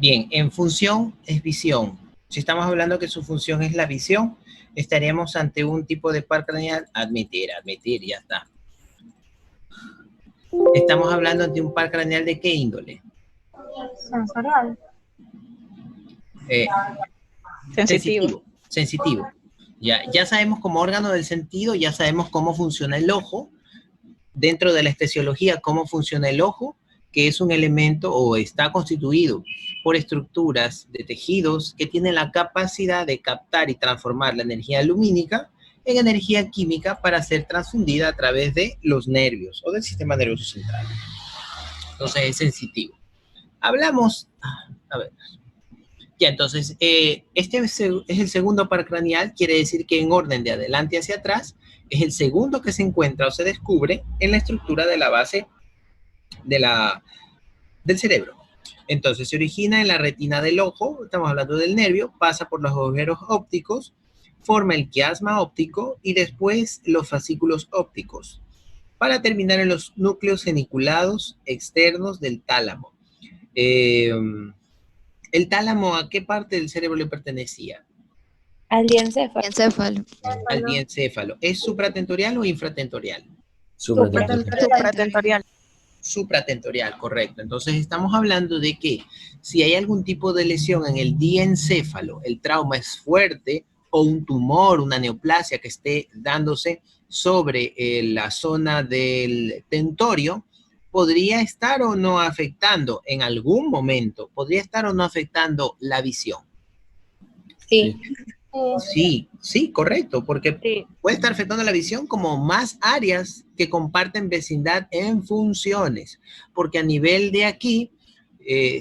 Bien, en función es visión. Si estamos hablando que su función es la visión, estaríamos ante un tipo de par craneal. Admitir, ya está. Estamos hablando de un par craneal de qué índole. Sensorial. Sensitivo. Ya sabemos como órgano del sentido, ya sabemos cómo funciona el ojo. Dentro de la estesiología, cómo funciona el ojo, que es un elemento o está constituido por estructuras de tejidos que tienen la capacidad de captar y transformar la energía lumínica en energía química para ser transfundida a través de los nervios o del sistema nervioso central. Entonces es sensitivo. Hablamos, a ver, ya entonces, este es el segundo par craneal, quiere decir que en orden de adelante hacia atrás, es el segundo que se encuentra o se descubre en la estructura de la base del cerebro. Entonces se origina en la retina del ojo, estamos hablando del nervio, pasa por los agujeros ópticos, forma el quiasma óptico y después los fascículos ópticos, para terminar en los núcleos geniculados externos del tálamo. ¿El tálamo a qué parte del cerebro le pertenecía? Al diencéfalo. Al diencéfalo. ¿Es supratentorial o infratentorial? Supratentorial. Supratentorial, correcto. Entonces estamos hablando de que si hay algún tipo de lesión en el diencéfalo, el trauma es fuerte, o un tumor, una neoplasia que esté dándose sobre la zona del tentorio, podría estar o no afectando en algún momento, podría estar o no afectando la visión. Sí, correcto, porque puede estar afectando la visión como más áreas que comparten vecindad en funciones, porque a nivel de aquí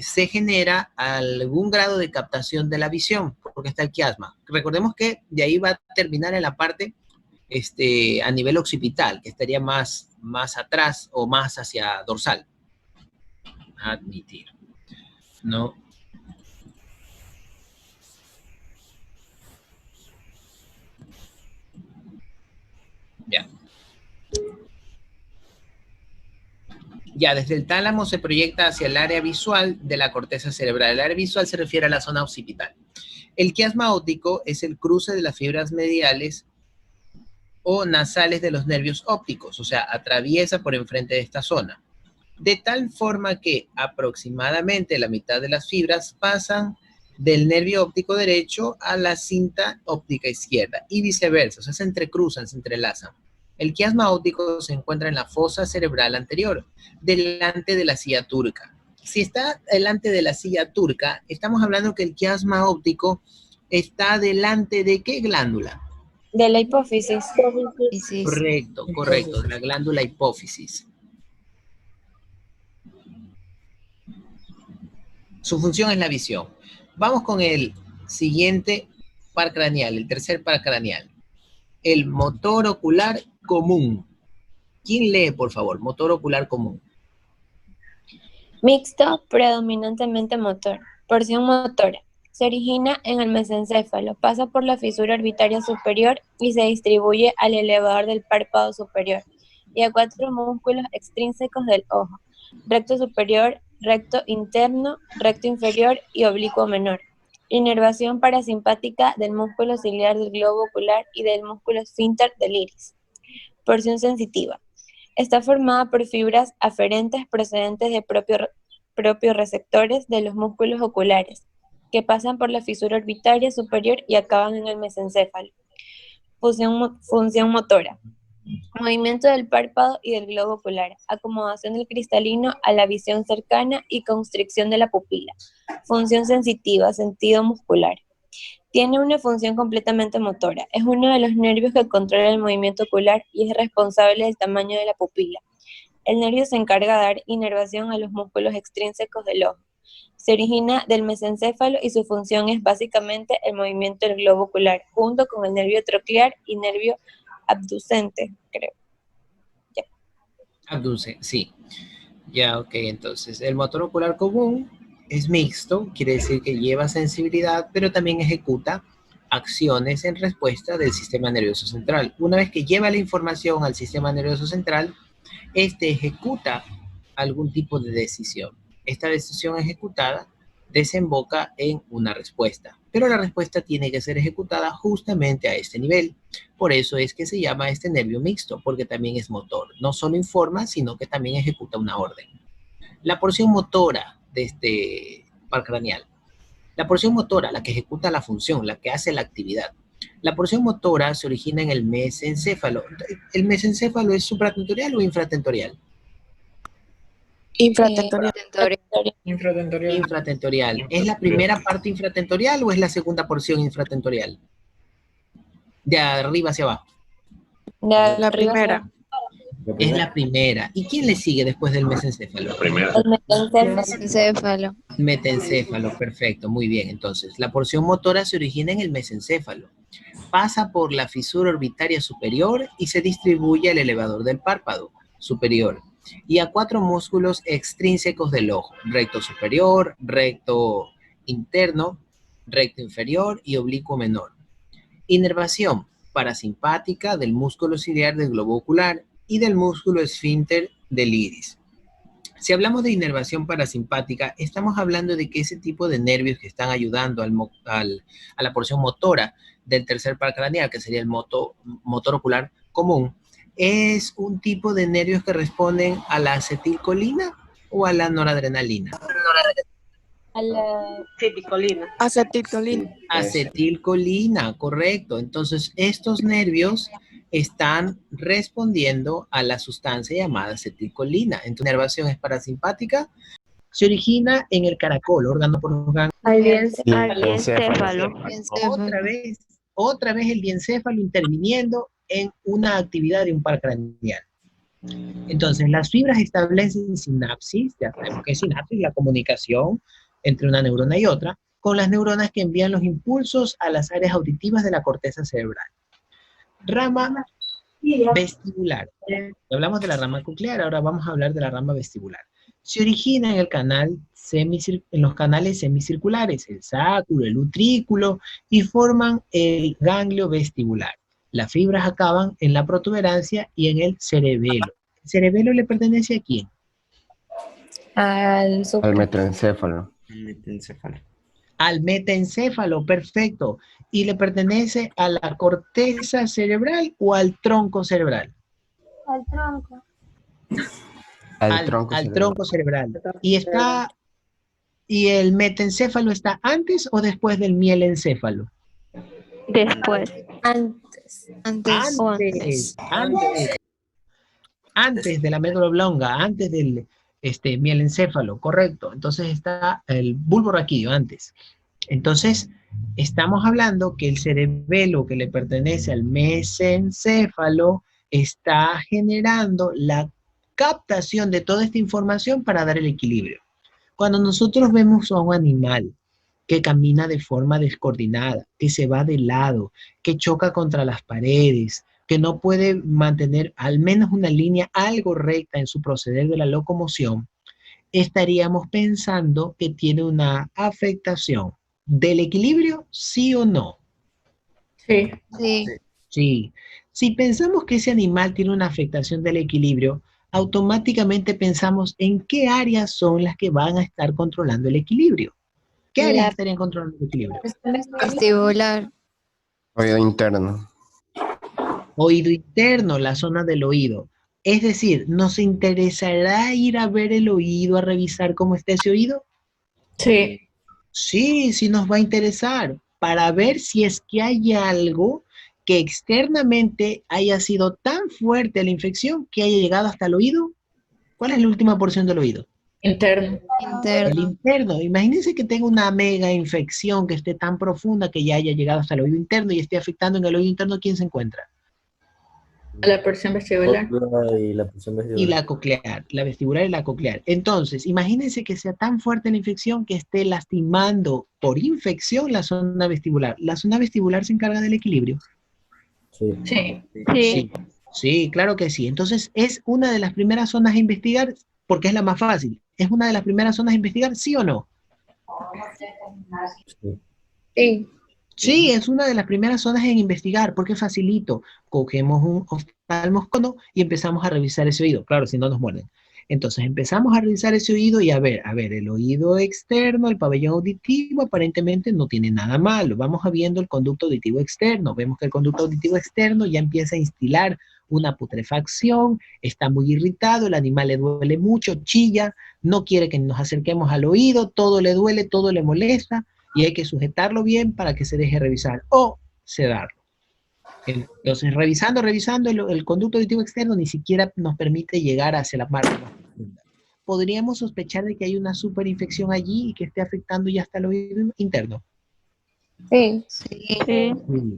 se genera algún grado de captación de la visión, porque está el quiasma. Recordemos que de ahí va a terminar en la parte a nivel occipital, que estaría más atrás o más hacia dorsal. Admitir. No. Ya. Ya, desde el tálamo se proyecta hacia el área visual de la corteza cerebral. El área visual se refiere a la zona occipital. El quiasma óptico es el cruce de las fibras mediales o nasales de los nervios ópticos, o sea, atraviesa por enfrente de esta zona. De tal forma que aproximadamente la mitad de las fibras pasan del nervio óptico derecho a la cinta óptica izquierda y viceversa, o sea, se entrecruzan, se entrelazan. El quiasma óptico se encuentra en la fosa cerebral anterior, delante de la silla turca. Si está delante de la silla turca, estamos hablando que el quiasma óptico está delante de ¿qué glándula? De la hipófisis. Correcto, de la glándula hipófisis. Su función es la visión. Vamos con el siguiente par craneal, el tercer par craneal. El motor ocular común. ¿Quién lee, por favor? Motor ocular común. Mixto, predominantemente motor. Porción motora. Se origina en el mesencéfalo, pasa por la fisura orbitaria superior y se distribuye al elevador del párpado superior y a 4 músculos extrínsecos del ojo: recto superior, recto interno, recto inferior y oblicuo menor. Inervación parasimpática del músculo ciliar del globo ocular y del músculo esfínter del iris. Porción sensitiva. Está formada por fibras aferentes procedentes de propios receptores de los músculos oculares, que pasan por la fisura orbitaria superior y acaban en el mesencéfalo. Función motora. Movimiento del párpado y del globo ocular, acomodación del cristalino a la visión cercana y constricción de la pupila. Función sensitiva, sentido muscular. Tiene una función completamente motora. Es uno de los nervios que controla el movimiento ocular y es responsable del tamaño de la pupila. El nervio se encarga de dar inervación a los músculos extrínsecos del ojo. Se origina del mesencéfalo y su función es básicamente el movimiento del globo ocular, junto con el nervio troclear y nervio abducente, creo. Ya. Abduce, sí. Ya, ok, entonces el motor ocular común es mixto, quiere decir que lleva sensibilidad, pero también ejecuta acciones en respuesta del sistema nervioso central. Una vez que lleva la información al sistema nervioso central, este ejecuta algún tipo de decisión. Esta decisión ejecutada desemboca en una respuesta. Pero la respuesta tiene que ser ejecutada justamente a este nivel. Por eso es que se llama este nervio mixto, porque también es motor. No solo informa, sino que también ejecuta una orden. La porción motora de este par craneal. La porción motora, la que ejecuta la función, la que hace la actividad. La porción motora se origina en el mesencéfalo. ¿El mesencéfalo es supratentorial o infratentorial? Infratentorial. Infratentorial. Infratentorial. ¿Es la primera parte infratentorial o es la segunda porción infratentorial? De arriba hacia abajo. La primera. Es la primera. ¿Y quién le sigue después del mesencéfalo? La primera. El mesencéfalo. Metencéfalo, perfecto, muy bien. Entonces, la porción motora se origina en el mesencéfalo. Pasa por la fisura orbitaria superior y se distribuye al elevador del párpado superior y a 4 músculos extrínsecos del ojo: recto superior, recto interno, recto inferior y oblicuo menor. Inervación parasimpática del músculo ciliar del globo ocular y del músculo esfínter del iris. Si hablamos de inervación parasimpática, estamos hablando de que ese tipo de nervios que están ayudando a la porción motora del tercer par craneal, que sería el motor ocular común, es un tipo de nervios que responden a la acetilcolina o a la noradrenalina. A la Acetilcolina. Acetilcolina, correcto. Entonces, estos nervios están respondiendo a la sustancia llamada acetilcolina. Entonces, la inervación es parasimpática. Se origina en el caracol, órgano por órgano. al diencéfalo. Otra vez el diencéfalo interviniendo en una actividad de un par craneal. Entonces, las fibras establecen sinapsis, ya sabemos que es sinapsis, la comunicación entre una neurona y otra, con las neuronas que envían los impulsos a las áreas auditivas de la corteza cerebral. Rama vestibular. Hablamos de la rama coclear, ahora vamos a hablar de la rama vestibular. Se origina en el canal en los canales semicirculares, el sacro, el utrículo, y forman el ganglio vestibular. Las fibras acaban en la protuberancia y en el cerebelo. ¿El cerebelo le pertenece a quién? Al metencéfalo. Al metencéfalo, perfecto. ¿Y le pertenece a la corteza cerebral o al tronco cerebral? Al tronco. Al tronco cerebral. ¿Y el metencéfalo está antes o después del mielencéfalo? Después. Antes de la médula oblonga, antes del mielencéfalo, correcto. Entonces está el bulbo raquídeo antes. Entonces, estamos hablando que el cerebelo que le pertenece al mesencéfalo está generando la captación de toda esta información para dar el equilibrio. Cuando nosotros vemos a un animal que camina de forma descoordinada, que se va de lado, que choca contra las paredes, que no puede mantener al menos una línea algo recta en su proceder de la locomoción, estaríamos pensando que tiene una afectación del equilibrio, ¿sí o no? Sí. Sí. Si pensamos que ese animal tiene una afectación del equilibrio, automáticamente pensamos en qué áreas son las que van a estar controlando el equilibrio. ¿Qué áreas estarían controlando el equilibrio? Vestibular. Oído interno. Oído interno, la zona del oído. Es decir, ¿nos interesará ir a ver el oído, a revisar cómo está ese oído? Sí. Sí nos va a interesar para ver si es que hay algo que externamente haya sido tan fuerte la infección que haya llegado hasta el oído. ¿Cuál es la última porción del oído? Interno. El interno. Imagínense que tenga una mega infección que esté tan profunda que ya haya llegado hasta el oído interno y esté afectando en el oído interno. ¿Quién se encuentra? La porción vestibular. Y la coclear, la vestibular y la coclear. Entonces, imagínense que sea tan fuerte la infección que esté lastimando por infección la zona vestibular. ¿La zona vestibular se encarga del equilibrio? Sí, claro que sí. Entonces, es una de las primeras zonas a investigar porque es la más fácil. ¿Es una de las primeras zonas a investigar, sí o no? Sí. Sí, es una de las primeras zonas en investigar, porque facilito. Cogemos un oftalmoscono y empezamos a revisar ese oído. Claro, si no nos muerden. Entonces empezamos a revisar ese oído y a ver, el oído externo, el pabellón auditivo, aparentemente no tiene nada malo. Vamos a viendo el conducto auditivo externo. Vemos que el conducto auditivo externo ya empieza a instilar una putrefacción, está muy irritado, el animal le duele mucho, chilla, no quiere que nos acerquemos al oído, todo le duele, todo le molesta, y hay que sujetarlo bien para que se deje revisar o sedarlo. Entonces, revisando el conducto auditivo externo ni siquiera nos permite llegar hacia la parte más profunda. Podríamos sospechar de que hay una superinfección allí y que esté afectando ya hasta el oído interno. Sí.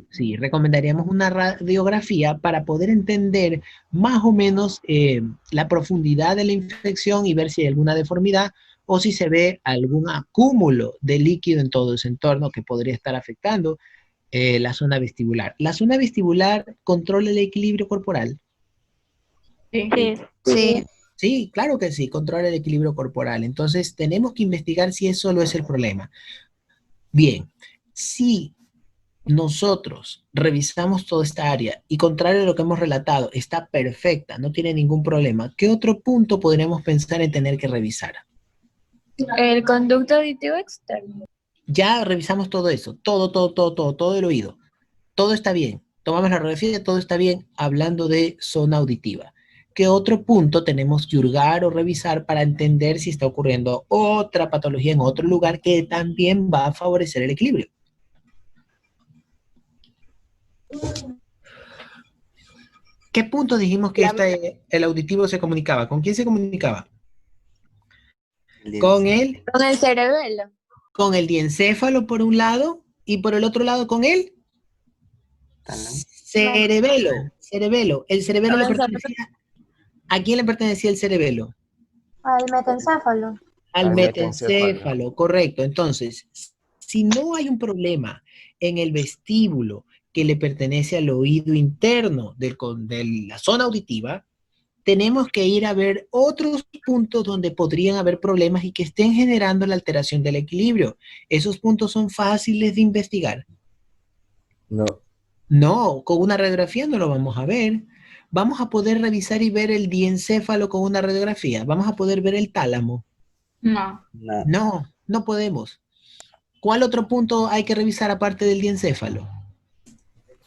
Sí, recomendaríamos una radiografía para poder entender más o menos la profundidad de la infección y ver si hay alguna deformidad o si se ve algún acúmulo de líquido en todo ese entorno que podría estar afectando la zona vestibular. ¿La zona vestibular controla el equilibrio corporal? Sí. Sí, claro que sí, controla el equilibrio corporal. Entonces, tenemos que investigar si eso no es el problema. Bien, si nosotros revisamos toda esta área y contrario a lo que hemos relatado, está perfecta, no tiene ningún problema, ¿qué otro punto podríamos pensar en tener que revisar? El conducto auditivo externo. Ya revisamos todo eso, todo el oído. Todo está bien. Tomamos la radiografía, todo está bien, hablando de zona auditiva. ¿Qué otro punto tenemos que hurgar o revisar para entender si está ocurriendo otra patología en otro lugar que también va a favorecer el equilibrio? ¿Qué punto dijimos que el auditivo se comunicaba? ¿Con quién se comunicaba? Con el cerebelo. Con el diencéfalo por un lado y por el otro lado con el cerebelo. El cerebelo le pertenecía. ¿A quién le pertenecía el cerebelo? Al metencéfalo. Al metencéfalo, correcto. Entonces, si no hay un problema en el vestíbulo que le pertenece al oído interno de la zona auditiva, tenemos que ir a ver otros puntos donde podrían haber problemas y que estén generando la alteración del equilibrio. ¿Esos puntos son fáciles de investigar? No. No, con una radiografía no lo vamos a ver. Vamos a poder revisar y ver el diencéfalo con una radiografía. Vamos a poder ver el tálamo. No podemos. ¿Cuál otro punto hay que revisar aparte del diencéfalo?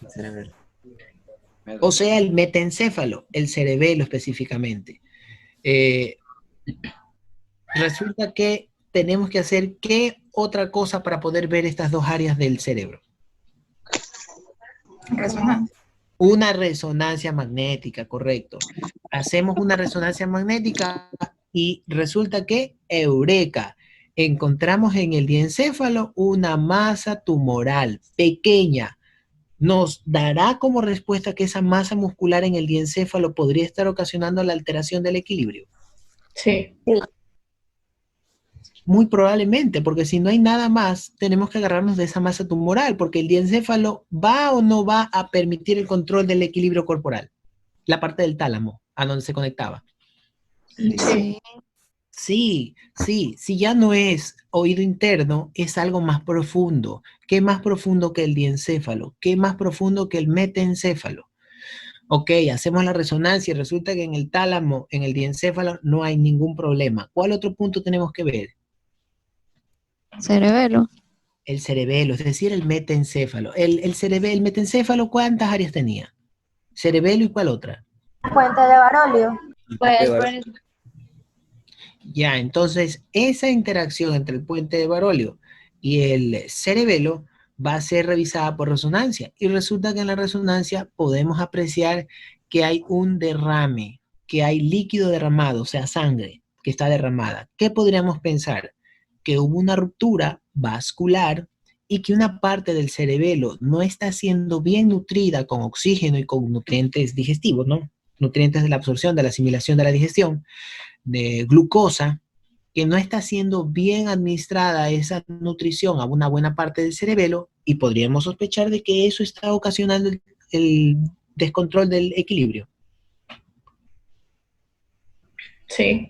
Cerebelo. O sea, el metencéfalo, el cerebelo específicamente. Resulta que tenemos que hacer ¿qué otra cosa para poder ver estas dos áreas del cerebro? Resonancia. Una resonancia magnética, correcto. Hacemos una resonancia magnética y resulta que, eureka, encontramos en el diencéfalo una masa tumoral pequeña. Nos dará como respuesta que esa masa muscular en el diencéfalo podría estar ocasionando la alteración del equilibrio. Sí. Muy probablemente, porque si no hay nada más, tenemos que agarrarnos de esa masa tumoral, porque el diencéfalo va o no va a permitir el control del equilibrio corporal, la parte del tálamo, a donde se conectaba. Sí. Sí, si ya no es oído interno, es algo más profundo. ¿Qué más profundo que el diencéfalo? ¿Qué más profundo que el metencéfalo? Ok, hacemos la resonancia y resulta que en el tálamo, en el diencéfalo, no hay ningún problema. ¿Cuál otro punto tenemos que ver? Cerebelo. El cerebelo, es decir, el metencéfalo. El metencéfalo, ¿cuántas áreas tenía? Cerebelo y ¿cuál otra? Puente de Barolio. Ya, entonces, esa interacción entre el puente de Barolio y el cerebelo va a ser revisada por resonancia. Y resulta que en la resonancia podemos apreciar que hay un derrame, que hay líquido derramado, o sea, sangre que está derramada. ¿Qué podríamos pensar? Que hubo una ruptura vascular y que una parte del cerebelo no está siendo bien nutrida con oxígeno y con nutrientes digestivos, ¿no? Nutrientes de la absorción, de la asimilación, de la digestión, de glucosa, que no está siendo bien administrada esa nutrición a una buena parte del cerebelo y podríamos sospechar de que eso está ocasionando el descontrol del equilibrio. Sí.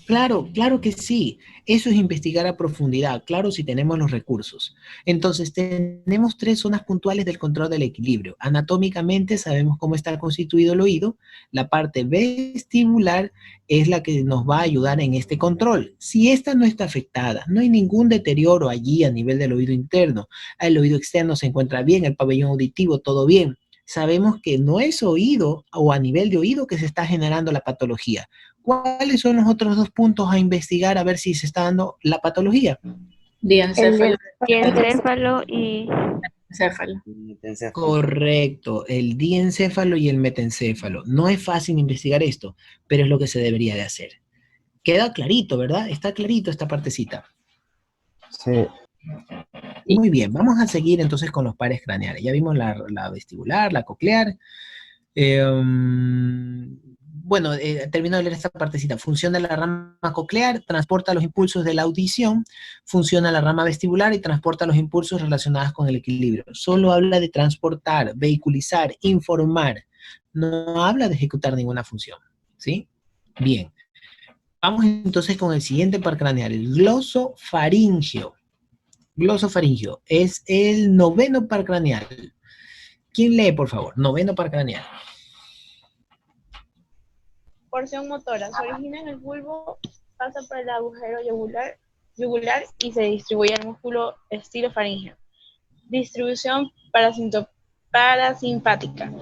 Claro, claro que sí. Eso es investigar a profundidad, claro, si tenemos los recursos. Entonces, tenemos tres zonas puntuales del control del equilibrio. Anatómicamente sabemos cómo está constituido el oído. La parte vestibular es la que nos va a ayudar en este control. Si esta no está afectada, no hay ningún deterioro allí a nivel del oído interno. El oído externo se encuentra bien, el pabellón auditivo, todo bien. Sabemos que no es oído o a nivel de oído que se está generando la patología. ¿Cuáles son los otros dos puntos a investigar a ver si se está dando la patología? Diencéfalo. Diencéfalo y Encéfalo. Correcto, el diencéfalo y el metencéfalo. No es fácil investigar esto, pero es lo que se debería de hacer. Queda clarito, ¿verdad? Está clarito esta partecita. Sí. Muy bien, vamos a seguir entonces con los pares craneales. Ya vimos la vestibular, la coclear. Bueno, termino de leer esta partecita. Funciona la rama coclear, transporta los impulsos de la audición, funciona la rama vestibular y transporta los impulsos relacionados con el equilibrio. Solo habla de transportar, vehiculizar, informar. No habla de ejecutar ninguna función, ¿sí? Bien. Vamos entonces con el siguiente par craneal, el glosofaringeo. Glosofaringeo es el noveno par craneal. ¿Quién lee, por favor? Noveno par craneal. Porción motora. Se origina en el bulbo, pasa por el agujero yugular y se distribuye al músculo estilofaringeo. Distribución parasimpática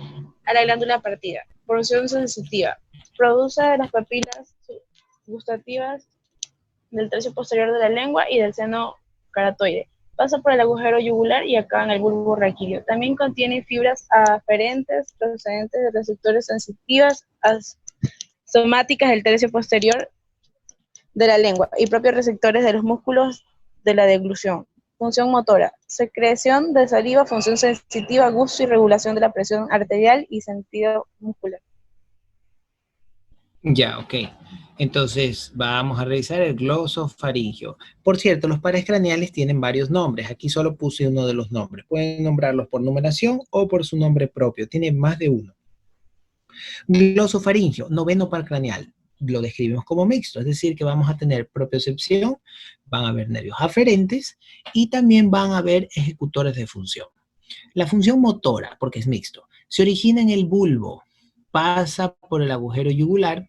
a la glándula partida. Porción sensitiva. Produce de las papilas gustativas del tercio posterior de la lengua y del seno caratoide. Pasa por el agujero yugular y acaba en el bulbo raquídeo. También contiene fibras aferentes procedentes de receptores sensitivas somáticas del tercio posterior de la lengua y propios receptores de los músculos de la deglución. Función motora, secreción de saliva, función sensitiva, gusto y regulación de la presión arterial y sentido muscular. Ya, ok. Entonces vamos a revisar el glosofaringeo. Por cierto, los pares craneales tienen varios nombres. Aquí solo puse uno de los nombres. Pueden nombrarlos por numeración o por su nombre propio. Tiene más de uno. Glosofaringeo, noveno par craneal. Lo describimos como mixto, es decir, que vamos a tener propiocepción, van a haber nervios aferentes y también van a haber ejecutores de función. La función motora, porque es mixto, se origina en el bulbo, pasa por el agujero yugular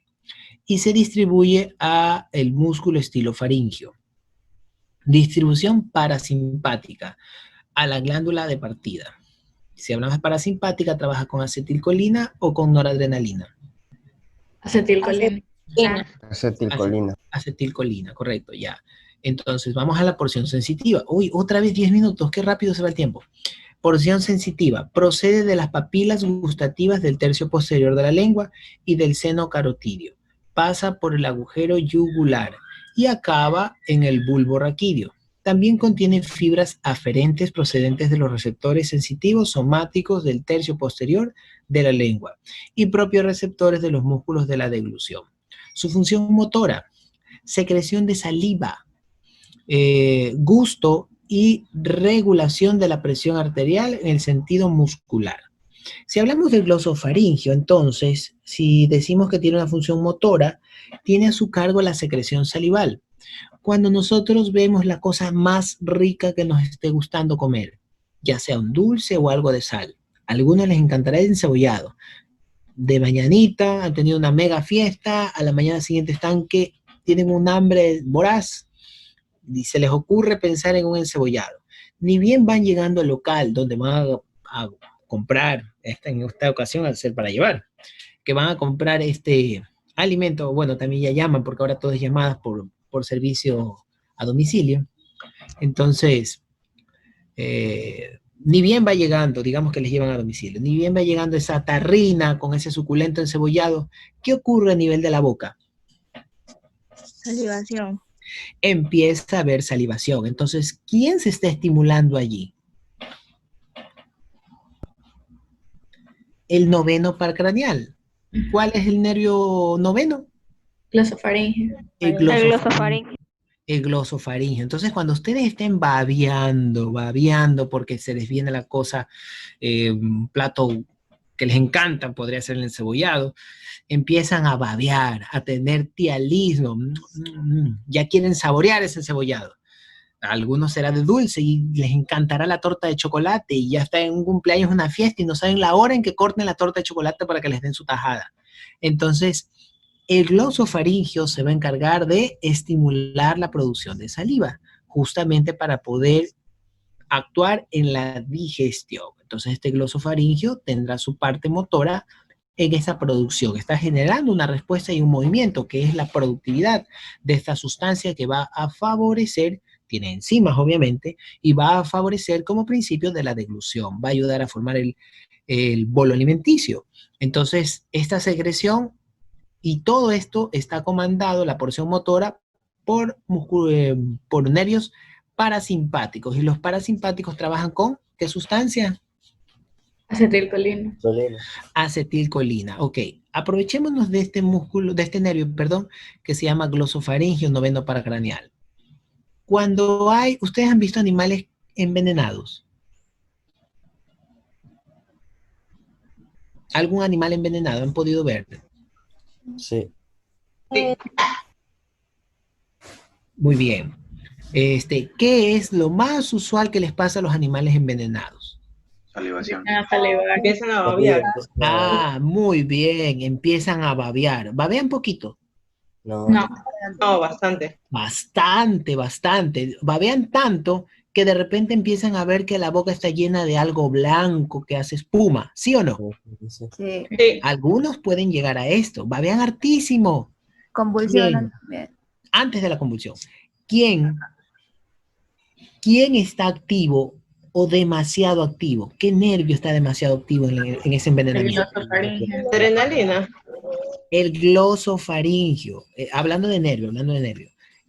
y se distribuye a el músculo estilofaringeo. Distribución parasimpática a la glándula de partida. Si hablamos de parasimpática, trabaja con acetilcolina o con noradrenalina. Acetilcolina. Acetilcolina. Acetilcolina, correcto, ya. Entonces, vamos a la porción sensitiva. Uy, otra vez 10 minutos, qué rápido se va el tiempo. Porción sensitiva, procede de las papilas gustativas del tercio posterior de la lengua y del seno carotídeo. Pasa por el agujero yugular y acaba en el bulbo raquídeo. También contiene fibras aferentes procedentes de los receptores sensitivos somáticos del tercio posterior de la lengua y propios receptores de los músculos de la deglución. Su función motora, secreción de saliva, gusto y regulación de la presión arterial en el sentido muscular. Si hablamos del glosofaringeo, entonces, si decimos que tiene una función motora, tiene a su cargo la secreción salival. Cuando nosotros vemos la cosa más rica que nos esté gustando comer, ya sea un dulce o algo de sal, a algunos les encantará el encebollado. De mañanita han tenido una mega fiesta, a la mañana siguiente están que tienen un hambre voraz y se les ocurre pensar en un encebollado. Ni bien van llegando al local donde van a comprar, en esta ocasión al ser para llevar, que van a comprar este alimento, bueno, también ya llaman porque ahora todo es llamadas por servicio a domicilio. Entonces, ni bien va llegando, digamos que les llevan a domicilio, ni bien va llegando esa tarrina con ese suculento encebollado, ¿qué ocurre a nivel de la boca? Salivación. Empieza a haber salivación. Entonces, ¿quién se está estimulando allí? El noveno par craneal. ¿Cuál es el nervio noveno? Glosofaringeo. El glosofaringeo. El glosofaringeo. Entonces, cuando ustedes estén babeando, porque se les viene la cosa, un plato que les encantan, podría ser el encebollado, empiezan a babear, a tener tialismo, ya quieren saborear ese encebollado. A algunos será de dulce y les encantará la torta de chocolate y ya está en un cumpleaños, una fiesta y no saben la hora en que corten la torta de chocolate para que les den su tajada. Entonces, el glosofaringio se va a encargar de estimular la producción de saliva, justamente para poder actuar en la digestión. Entonces, este glosofaringio tendrá su parte motora en esa producción. Está generando una respuesta y un movimiento, que es la productividad de esta sustancia que va a favorecer, tiene enzimas obviamente, y va a favorecer como principio de la deglución, va a ayudar a formar el bolo alimenticio. Entonces, esta secreción y todo esto está comandado, la porción motora, por nervios parasimpáticos. Y los parasimpáticos trabajan con, ¿qué sustancia? Acetilcolina. Acetilcolina. Ok, aprovechémonos de este músculo, de este nervio, perdón, que se llama glosofaringio noveno paracraneal. Cuando ustedes han visto animales envenenados. ¿Algún animal envenenado han podido ver? Sí. Muy bien. ¿Qué es lo más usual que les pasa a los animales envenenados? Salivación. Empiezan a babear. Ah, muy bien, empiezan a babear. ¿Babean poquito? No. No, bastante. Bastante. Babean tanto que de repente empiezan a ver que la boca está llena de algo blanco que hace espuma, ¿sí o no? Sí. Sí. Algunos pueden llegar a esto, babean hartísimo. Convulsionan ¿Quién? también. Antes de la convulsión. ¿Quién está activo o demasiado activo? ¿Qué nervio está demasiado activo en ese envenenamiento? Adrenalina. El glosofaringio. Hablando de nervio.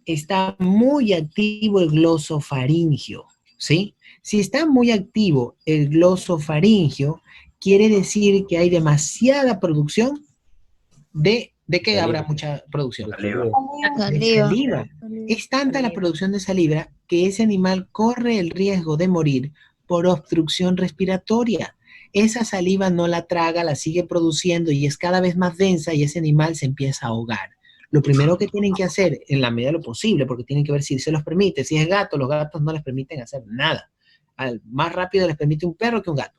Está muy activo el glosofaringio, ¿sí? Si está muy activo el glosofaringio, quiere decir que hay demasiada producción ¿de qué habrá mucha producción? De saliva. Es tanta la producción de saliva que ese animal corre el riesgo de morir por obstrucción respiratoria. Esa saliva no la traga, la sigue produciendo y es cada vez más densa y ese animal se empieza a ahogar. Lo primero que tienen que hacer, en la medida de lo posible, porque tienen que ver si se los permite, si es gato, los gatos no les permiten hacer nada. Más rápido les permite un perro que un gato.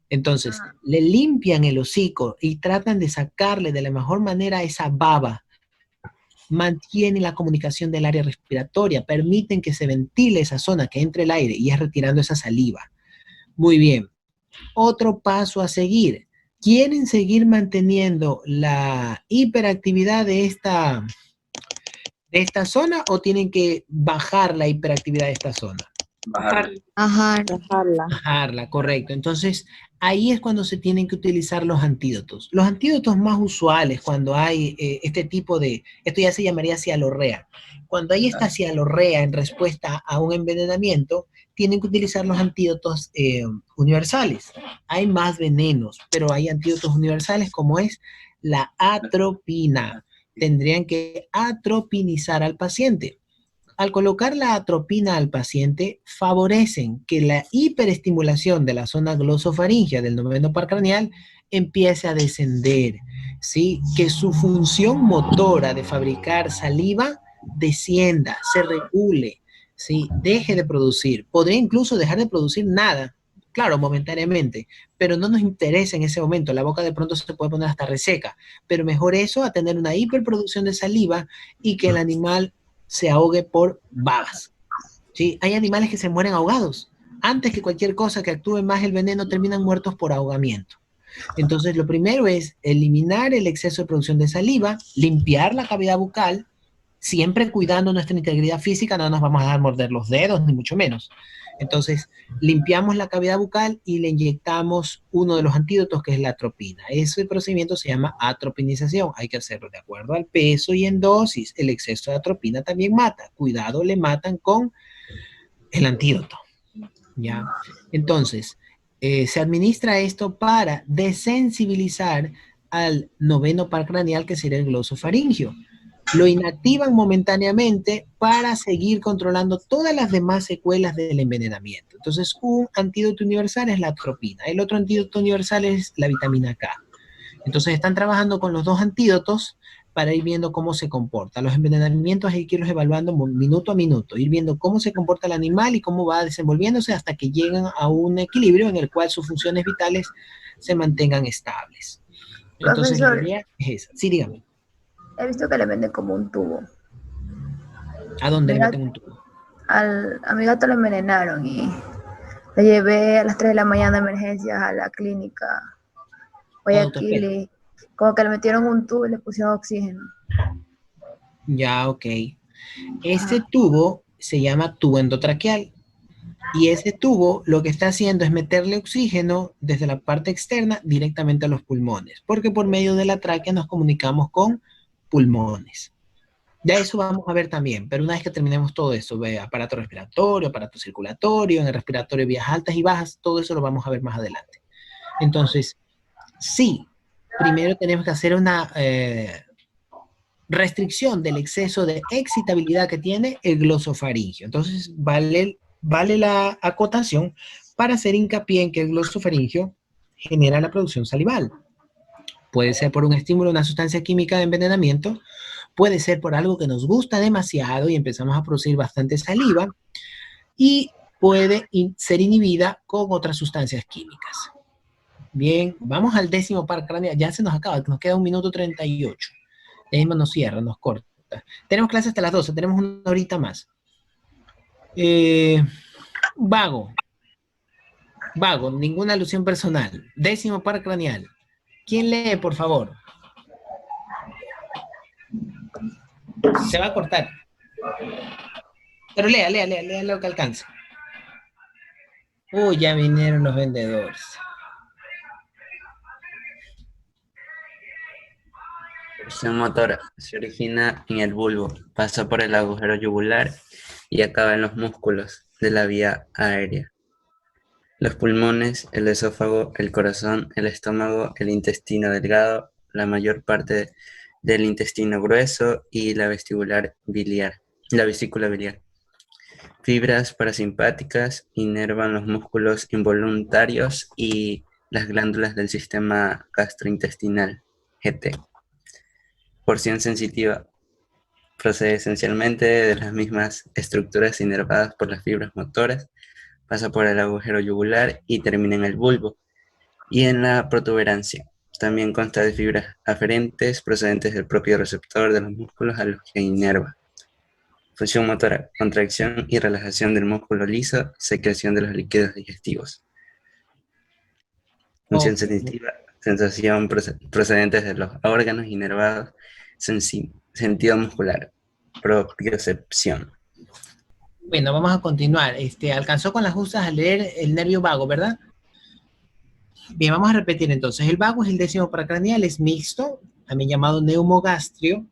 Entonces, le limpian el hocico y tratan de sacarle de la mejor manera esa baba. Mantienen la comunicación del área respiratoria, permiten que se ventile esa zona, que entre el aire y es retirando esa saliva. Muy bien. Otro paso a seguir. ¿Quieren seguir manteniendo la hiperactividad de esta zona o tienen que bajar la hiperactividad de esta zona? Bajarla, correcto. Entonces, ahí es cuando se tienen que utilizar los antídotos. Los antídotos más usuales cuando hay este tipo de, esto ya se llamaría cialorrea. Cuando hay esta cialorrea en respuesta a un envenenamiento, tienen que utilizar los antídotos universales. Hay más venenos, pero hay antídotos universales como es la atropina. Tendrían que atropinizar al paciente. Al colocar la atropina al paciente, favorecen que la hiperestimulación de la zona glosofaringea del noveno par craneal empiece a descender, ¿sí? Que su función motora de fabricar saliva descienda, se regule, ¿sí? Deje de producir. Podría incluso dejar de producir nada, claro, momentáneamente, pero no nos interesa en ese momento. La boca de pronto se puede poner hasta reseca, pero mejor eso a tener una hiperproducción de saliva y que el animal se ahogue por babas, ¿sí? Hay animales que se mueren ahogados. Antes que cualquier cosa que actúe más el veneno, terminan muertos por ahogamiento. Entonces, lo primero es eliminar el exceso de producción de saliva, limpiar la cavidad bucal, siempre cuidando nuestra integridad física, no nos vamos a dar morder los dedos, ni mucho menos. Entonces, limpiamos la cavidad bucal y le inyectamos uno de los antídotos, que es la atropina. Ese procedimiento se llama atropinización. Hay que hacerlo de acuerdo al peso y en dosis. El exceso de atropina también mata. Cuidado, le matan con el antídoto. ¿Ya? Entonces, se administra esto para desensibilizar al noveno par craneal, que sería el glosofaringio. lo inactivan momentáneamente para seguir controlando todas las demás secuelas del envenenamiento. Entonces, un antídoto universal es la atropina, el otro antídoto universal es la vitamina K. Entonces, están trabajando con los dos antídotos para ir viendo cómo se comporta. Los envenenamientos hay que irlos evaluando minuto a minuto, ir viendo cómo se comporta el animal y cómo va desenvolviéndose hasta que llegan a un equilibrio en el cual sus funciones vitales se mantengan estables. Entonces, la Profesor, idea es esa. Sí, dígame. he visto que le venden como un tubo. ¿A dónde le Mira, meten un tubo? a mi gato lo envenenaron y le llevé a las 3 de la mañana a emergencias a la clínica Doctor Guayaquil Pérez. y como que le metieron un tubo y le pusieron oxígeno. Ya, ok. Este tubo se llama tubo endotraqueal y ese tubo lo que está haciendo es meterle oxígeno desde la parte externa directamente a los pulmones, porque por medio de la tráquea nos comunicamos con pulmones. Ya eso vamos a ver también, pero una vez que terminemos todo eso, ve aparato respiratorio, aparato circulatorio, en el respiratorio vías altas y bajas, todo eso lo vamos a ver más adelante. Entonces, sí, primero tenemos que hacer una restricción del exceso de excitabilidad que tiene el glosofaringio. Entonces, vale la acotación para hacer hincapié en que el glosofaringio genera la producción salival. Puede ser por un estímulo, una sustancia química de envenenamiento, puede ser por algo que nos gusta demasiado y empezamos a producir bastante saliva, y puede ser inhibida con otras sustancias químicas. Bien, vamos al 10º par craneal. Ya se nos acaba, nos queda 1 minuto 38. Ya mismo nos cierra, nos corta. Tenemos clases hasta las 12, tenemos una horita más. Vago, ninguna alusión personal. 10º par craneal. ¿Quién lee, por favor? Se va a cortar. Pero lea lo que alcance. Uy, ya vinieron los vendedores. Función motora se origina en el bulbo, pasa por el agujero yugular y acaba en los músculos de la vía aérea. Los pulmones, el esófago, el corazón, el estómago, el intestino delgado, la mayor parte del intestino grueso y la vesícula biliar. Fibras parasimpáticas inervan los músculos involuntarios y las glándulas del sistema gastrointestinal, GT. Porción sensitiva. Procede esencialmente de las mismas estructuras inervadas por las fibras motoras, pasa por el agujero yugular y termina en el bulbo y en la protuberancia. También consta de fibras aferentes procedentes del propio receptor de los músculos a los que inerva. Función motora, contracción y relajación del músculo liso, secreción de los líquidos digestivos. Función sensitiva, sensación procedentes de los órganos inervados, sentido muscular, propiocepción. Bueno, vamos a continuar. Alcanzó con las justas a leer el nervio vago, ¿verdad? Bien, vamos a repetir entonces. El vago es el 10º paracraneal, es mixto, también llamado neumogastrio.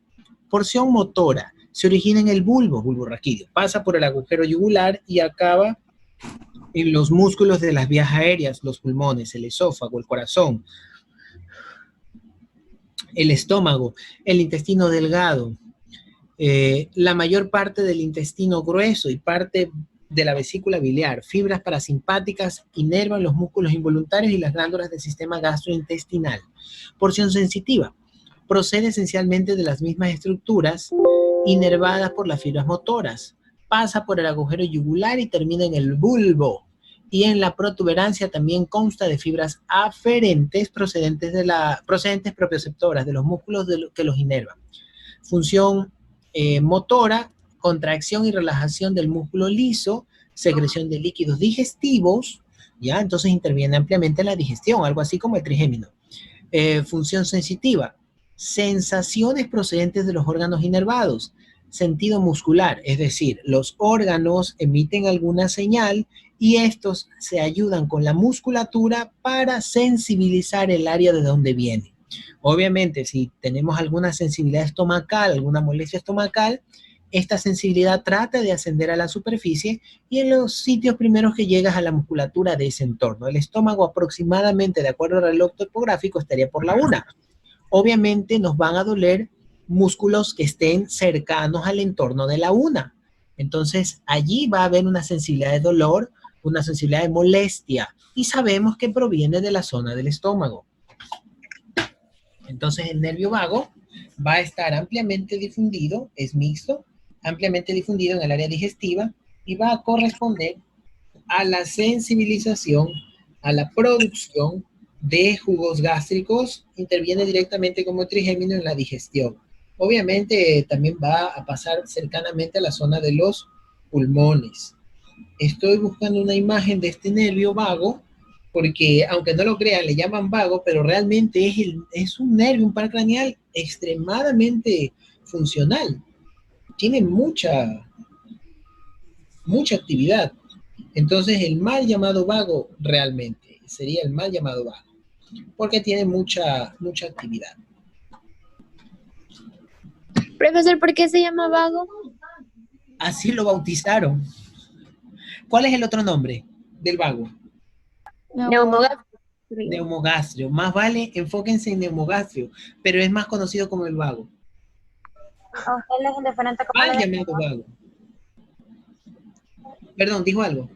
Porción motora, se origina en el bulbo raquídeo, pasa por el agujero yugular y acaba en los músculos de las vías aéreas, los pulmones, el esófago, el corazón, el estómago, el intestino delgado, la mayor parte del intestino grueso y parte de la vesícula biliar. Fibras parasimpáticas inervan los músculos involuntarios y las glándulas del sistema gastrointestinal. Porción sensitiva. Procede esencialmente de las mismas estructuras inervadas por las fibras motoras. Pasa por el agujero yugular y termina en el bulbo. Y en la protuberancia también consta de fibras aferentes procedentes propioceptoras de los músculos que los inervan. Función motora, contracción y relajación del músculo liso, secreción de líquidos digestivos, ¿ya? Entonces interviene ampliamente en la digestión, algo así como el trigémino. Función sensitiva, sensaciones procedentes de los órganos inervados. Sentido muscular, es decir, los órganos emiten alguna señal y estos se ayudan con la musculatura para sensibilizar el área de donde viene. Obviamente, si tenemos alguna sensibilidad estomacal, alguna molestia estomacal, esta sensibilidad trata de ascender a la superficie y en los sitios primeros que llegas a la musculatura de ese entorno. El estómago aproximadamente, de acuerdo al reloj topográfico, estaría por la 1. Obviamente nos van a doler músculos que estén cercanos al entorno de la una. Entonces, allí va a haber una sensibilidad de dolor, una sensibilidad de molestia, y sabemos que proviene de la zona del estómago. Entonces, el nervio vago va a estar ampliamente difundido, es mixto, ampliamente difundido en el área digestiva, y va a corresponder a la sensibilización, a la producción de jugos gástricos, interviene directamente como trigémino en la digestión. Obviamente también va a pasar cercanamente a la zona de los pulmones. Estoy buscando una imagen de este nervio vago, porque aunque no lo crean, le llaman vago, pero realmente es un nervio, un par craneal extremadamente funcional. Tiene mucha actividad. Entonces el mal llamado vago realmente sería el mal llamado vago, porque tiene mucha actividad. Profesor, ¿por qué se llama vago? Así lo bautizaron. ¿Cuál es el otro nombre del vago? Neumogastrio. Más vale enfóquense en neumogastrio, pero es más conocido como el vago. A usted le es indiferente cómo Mal le llamado vago. Perdón, dijo algo.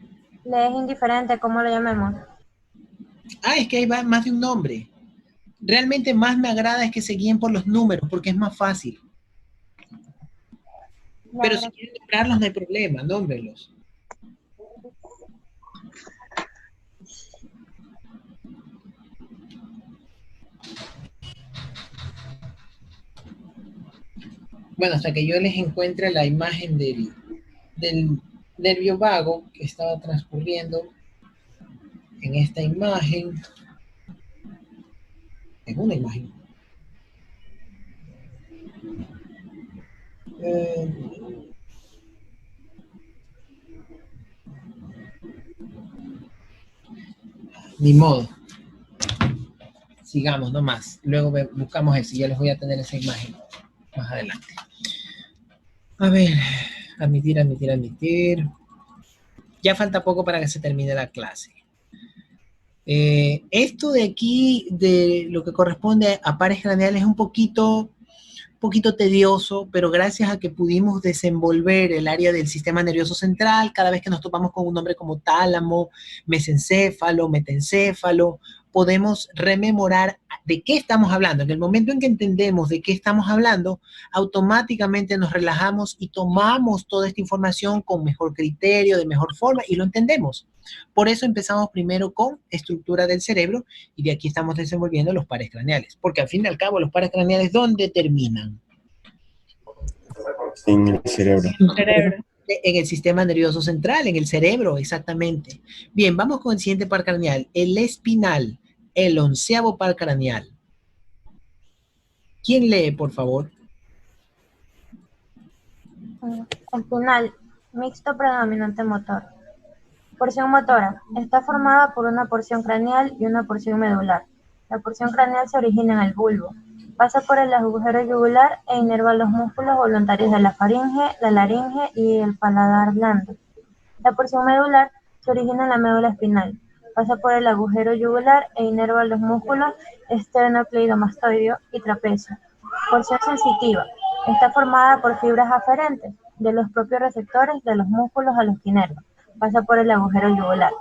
Le es indiferente cómo lo llamemos. Ah, es que hay más de un nombre. Realmente más me agrada es que se guíen por los números, porque es más fácil. Pero si quieren nombrarlos, no hay problema, nómbrenlos. Bueno, hasta que yo les encuentre la imagen del nervio vago que estaba transcurriendo en esta imagen. En una imagen. Ni modo. Sigamos nomás. Luego buscamos eso y ya les voy a tener esa imagen más adelante. A ver, admitir. Ya falta poco para que se termine la clase. Esto de aquí, de lo que corresponde a pares craneales, es un poquito tedioso, pero gracias a que pudimos desenvolver el área del sistema nervioso central, cada vez que nos topamos con un nombre como tálamo, mesencéfalo, metencéfalo, podemos rememorar de qué estamos hablando. En el momento en que entendemos de qué estamos hablando, automáticamente nos relajamos y tomamos toda esta información con mejor criterio, de mejor forma, y lo entendemos. Por eso empezamos primero con estructura del cerebro, y de aquí estamos desenvolviendo los pares craneales. Porque al fin y al cabo, los pares craneales, ¿dónde terminan? En el cerebro. En el sistema nervioso central, en el cerebro, exactamente. Bien, vamos con el siguiente par craneal, el espinal, el 11º par craneal. ¿Quién lee, por favor? Espinal, mixto predominante motor. Porción motora. Está formada por una porción craneal y una porción medular. La porción craneal se origina en el bulbo. Pasa por el agujero yugular e inerva los músculos voluntarios de la faringe, la laringe y el paladar blando. La porción medular se origina en la médula espinal. Pasa por el agujero yugular e inerva los músculos esternocleidomastoideo y trapecio. Porción sensitiva. Está formada por fibras aferentes de los propios receptores de los músculos a los que inerva. Pasa por el agujero yugular.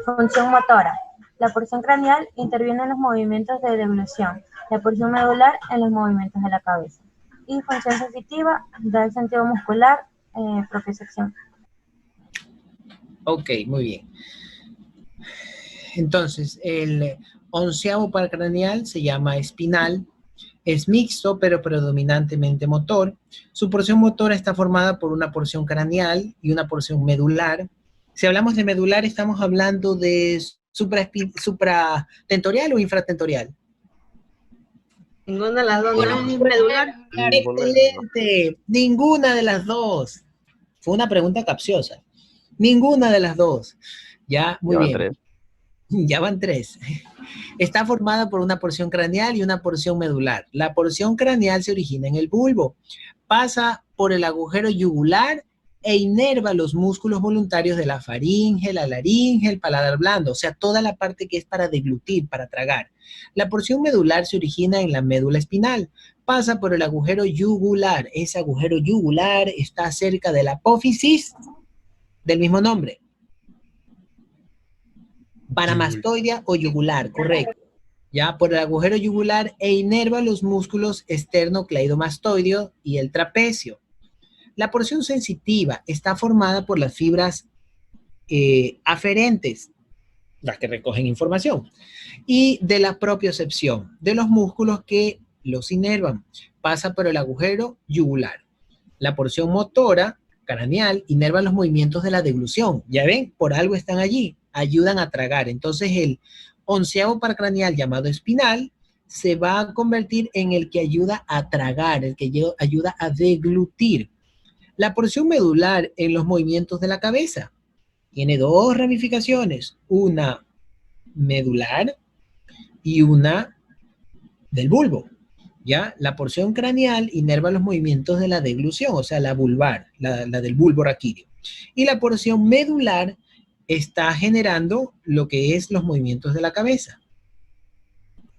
Función motora. La porción craneal interviene en los movimientos de deglución, la porción medular en los movimientos de la cabeza. Y función sensitiva da el sentido muscular, propiocepción. Ok, muy bien. Entonces, el 11º par craneal se llama espinal, es mixto pero predominantemente motor. Su porción motora está formada por una porción craneal y una porción medular. Si hablamos de medular, estamos hablando de supratentorial o infratentorial. Ninguna de las dos, no es medular. Excelente, ninguna de las dos. Fue una pregunta capciosa. Ninguna de las dos. Ya, muy bien. Ya van tres. Está formada por una porción craneal y una porción medular. La porción craneal se origina en el bulbo, pasa por el agujero yugular e inerva los músculos voluntarios de la faringe, la laringe, el paladar blando, o sea, toda la parte que es para deglutir, para tragar. La porción medular se origina en la médula espinal, pasa por el agujero yugular. Ese agujero yugular está cerca de la apófisis del mismo nombre. Paramastoidea o yugular, correcto. Ya, por el agujero yugular e inerva los músculos esternocleidomastoideo y el trapecio. La porción sensitiva está formada por las fibras aferentes, las que recogen información, y de la propiocepción, de los músculos que los inervan. Pasa por el agujero yugular. La porción motora, craneal, inerva los movimientos de la deglución. Ya ven, por algo están allí, ayudan a tragar. Entonces el 11º par craneal llamado espinal se va a convertir en el que ayuda a tragar, el que ayuda a deglutir. La porción medular en los movimientos de la cabeza tiene dos ramificaciones, una medular y una del bulbo. ¿Ya? La porción craneal inerva los movimientos de la deglución, o sea, la vulvar, la del bulbo raquídeo. Y la porción medular está generando lo que es los movimientos de la cabeza.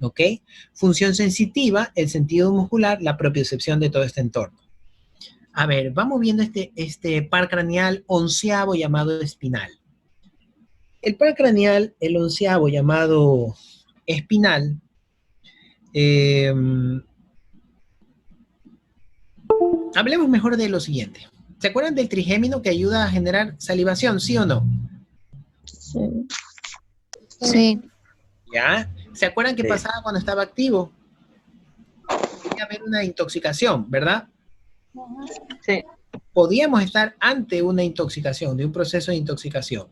¿Ok? Función sensitiva, el sentido muscular, la propiocepción de todo este entorno. A ver, vamos viendo este par craneal 11º llamado espinal. El par craneal, el 11º llamado espinal, hablemos mejor de lo siguiente. ¿Se acuerdan del trigémino que ayuda a generar salivación, sí o no? Sí. Sí. ¿Ya? ¿Se acuerdan qué pasaba cuando estaba activo? Podía haber una intoxicación, ¿verdad? Sí. Podíamos estar ante una intoxicación, de un proceso de intoxicación.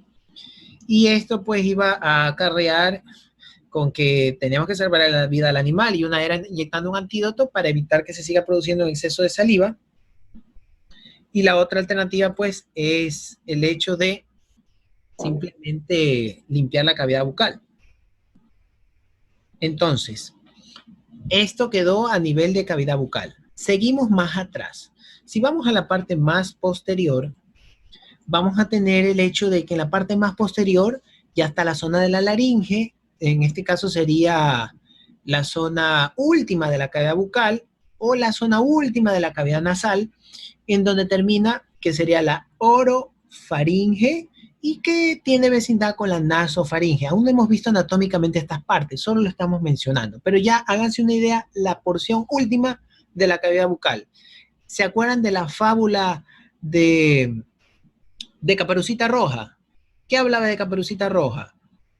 Y esto pues iba a acarrear con que teníamos que salvar la vida al animal, y una era inyectando un antídoto para evitar que se siga produciendo un exceso de saliva. Y la otra alternativa pues es el hecho de simplemente limpiar la cavidad bucal. Entonces, esto quedó a nivel de cavidad bucal. Seguimos más atrás. Si vamos a la parte más posterior, vamos a tener el hecho de que en la parte más posterior ya está la zona de la laringe. En este caso sería la zona última de la cavidad bucal o la zona última de la cavidad nasal, en donde termina, que sería la orofaringe, y que tiene vecindad con la nasofaringe. Aún no hemos visto anatómicamente estas partes, solo lo estamos mencionando, pero ya háganse una idea, la porción última de la cavidad bucal. ¿Se acuerdan de la fábula de Caperucita Roja? ¿Qué hablaba de Caperucita Roja?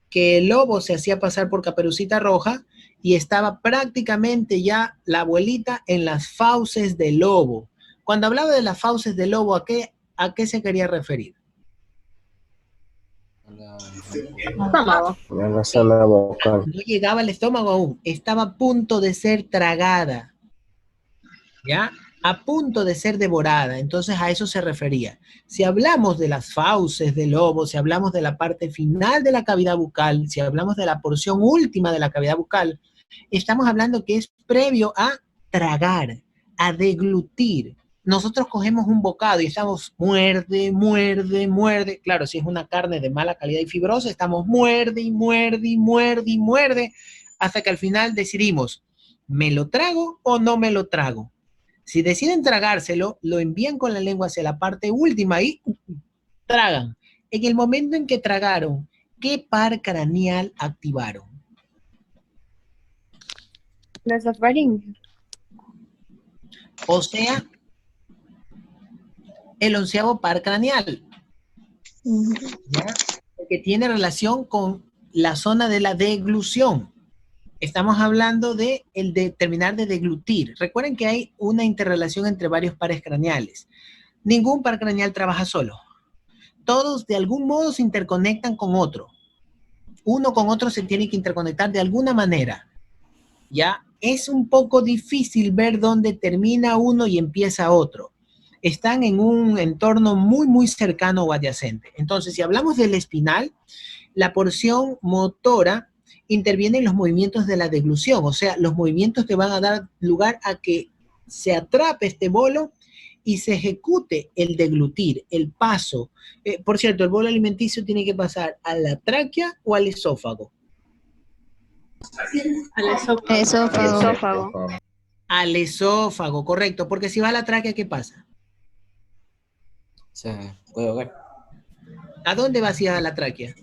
Que el lobo se hacía pasar por Caperucita Roja y estaba prácticamente ya la abuelita en las fauces del lobo. Cuando hablaba de las fauces del lobo, ¿a qué se quería referir? Estómago. La zona vocal. No llegaba al estómago aún, estaba a punto de ser tragada, ¿ya? A punto de ser devorada. Entonces a eso se refería. Si hablamos de las fauces del lobo, si hablamos de la parte final de la cavidad bucal, si hablamos de la porción última de la cavidad bucal, estamos hablando que es previo a tragar, a deglutir. Nosotros cogemos un bocado y estamos muerde, muerde, muerde. Claro, si es una carne de mala calidad y fibrosa, estamos muerde y muerde y muerde y muerde, hasta que al final decidimos, ¿me lo trago o no me lo trago? Si deciden tragárselo, lo envían con la lengua hacia la parte última y tragan. En el momento en que tragaron, ¿qué par craneal activaron? La nasofaringe. O sea, el 11º par craneal, ¿ya? Que tiene relación con la zona de la deglución. Estamos hablando de el de terminar de deglutir. Recuerden que hay una interrelación entre varios pares craneales. Ningún par craneal trabaja solo. Todos de algún modo se interconectan con otro. Uno con otro se tiene que interconectar de alguna manera. ¿Ya? Es un poco difícil ver dónde termina uno y empieza otro. Están en un entorno muy, muy cercano o adyacente. Entonces, si hablamos del espinal, la porción motora interviene en los movimientos de la deglución, o sea, los movimientos que van a dar lugar a que se atrape este bolo y se ejecute el deglutir, el paso. Por cierto, el bolo alimenticio tiene que pasar a la tráquea o al esófago. Al esófago. Esófago. Al esófago, correcto, porque si va a la tráquea, ¿qué pasa? Se puede ahogar. ¿A dónde va si va la tráquea?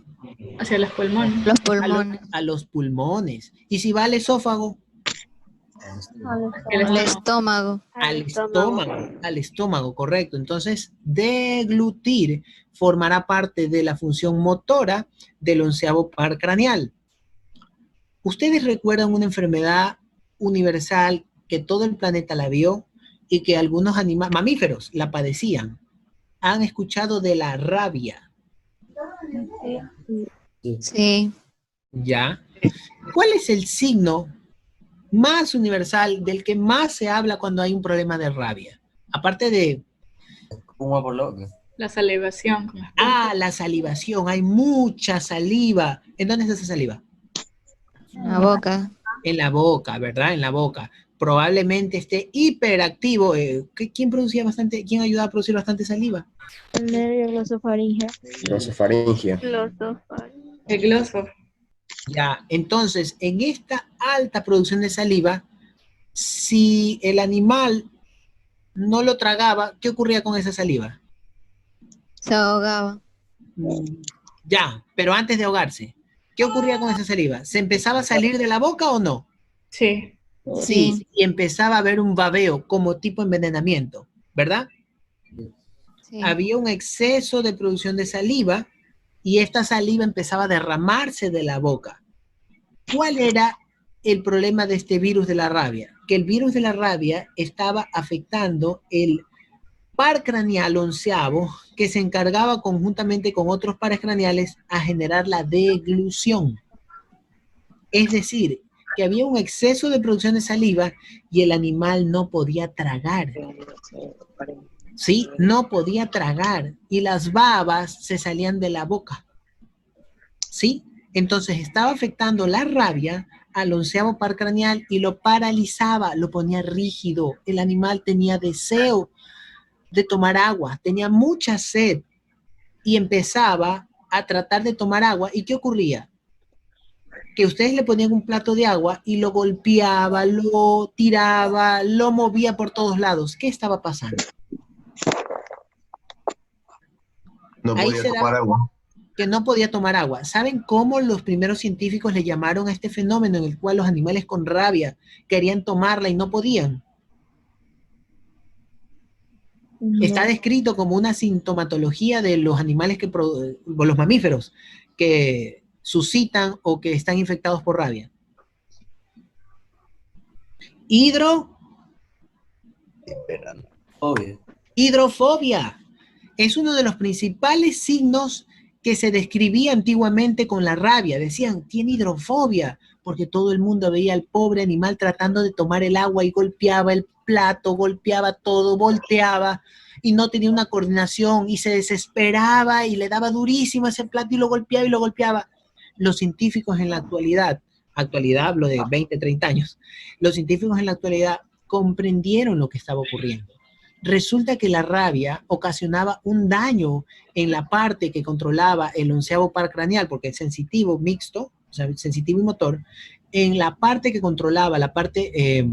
Hacia los pulmones. Los A, pulmones. a los pulmones. ¿Y si va al esófago? El El estómago. estómago. Al estómago, correcto. Entonces, deglutir formará parte de la función motora del 11º par craneal. ¿Ustedes recuerdan una enfermedad universal que todo el planeta la vio y que algunos mamíferos la padecían? ¿Han escuchado de la rabia? Sí. ¿Ya? ¿Cuál es el signo más universal del que más se habla cuando hay un problema de rabia? Aparte de... ¿Cómo por loco? La salivación. la salivación. Hay mucha saliva. ¿En dónde está esa saliva? La boca. En la boca, ¿verdad? En la boca. Probablemente esté hiperactivo. ¿Quién producía bastante? ¿Quién ayudaba a producir bastante saliva? El nervio glosofaringeo. Glosofaringea. El gloso. Ya, entonces, en esta alta producción de saliva, si el animal no lo tragaba, ¿qué ocurría con esa saliva? Se ahogaba. Ya, pero antes de ahogarse, ¿qué ocurría con esa saliva? ¿Se empezaba a salir de la boca o no? Sí. Sí, y empezaba a haber un babeo como tipo envenenamiento, ¿verdad? Sí. Había un exceso de producción de saliva y esta saliva empezaba a derramarse de la boca. ¿Cuál era el problema de este virus de la rabia? Que el virus de la rabia estaba afectando el par craneal 11º, que se encargaba conjuntamente con otros pares craneales a generar la deglución. Es decir, que había un exceso de producción de saliva y el animal no podía tragar. Sí, no podía tragar y las babas se salían de la boca. ¿Sí? Entonces estaba afectando la rabia al 11º par craneal y lo paralizaba, lo ponía rígido. El animal tenía deseo de tomar agua, tenía mucha sed y empezaba a tratar de tomar agua. ¿Y qué ocurría? Que ustedes le ponían un plato de agua y lo golpeaba, lo tiraba, lo movía por todos lados. ¿Qué estaba pasando? No Ahí podía se tomar daba agua. que no podía tomar agua. ¿Saben cómo los primeros científicos le llamaron a este fenómeno en el cual los animales con rabia querían tomarla y no podían? Está descrito como una sintomatología de los animales los mamíferos que suscitan o que están infectados por rabia. Hidrofobia. Es uno de los principales signos que se describía antiguamente con la rabia. Decían, tiene hidrofobia, porque todo el mundo veía al pobre animal tratando de tomar el agua y golpeaba el plato, golpeaba todo, volteaba y no tenía una coordinación y se desesperaba y le daba durísimo ese plato y lo golpeaba y lo golpeaba. Los científicos en la actualidad hablo de 20, 30 años, los científicos en la actualidad comprendieron lo que estaba ocurriendo. Resulta que la rabia ocasionaba un daño en la parte que controlaba el 11º par craneal, porque es sensitivo mixto, o sea, sensitivo y motor, en la parte que controlaba, la parte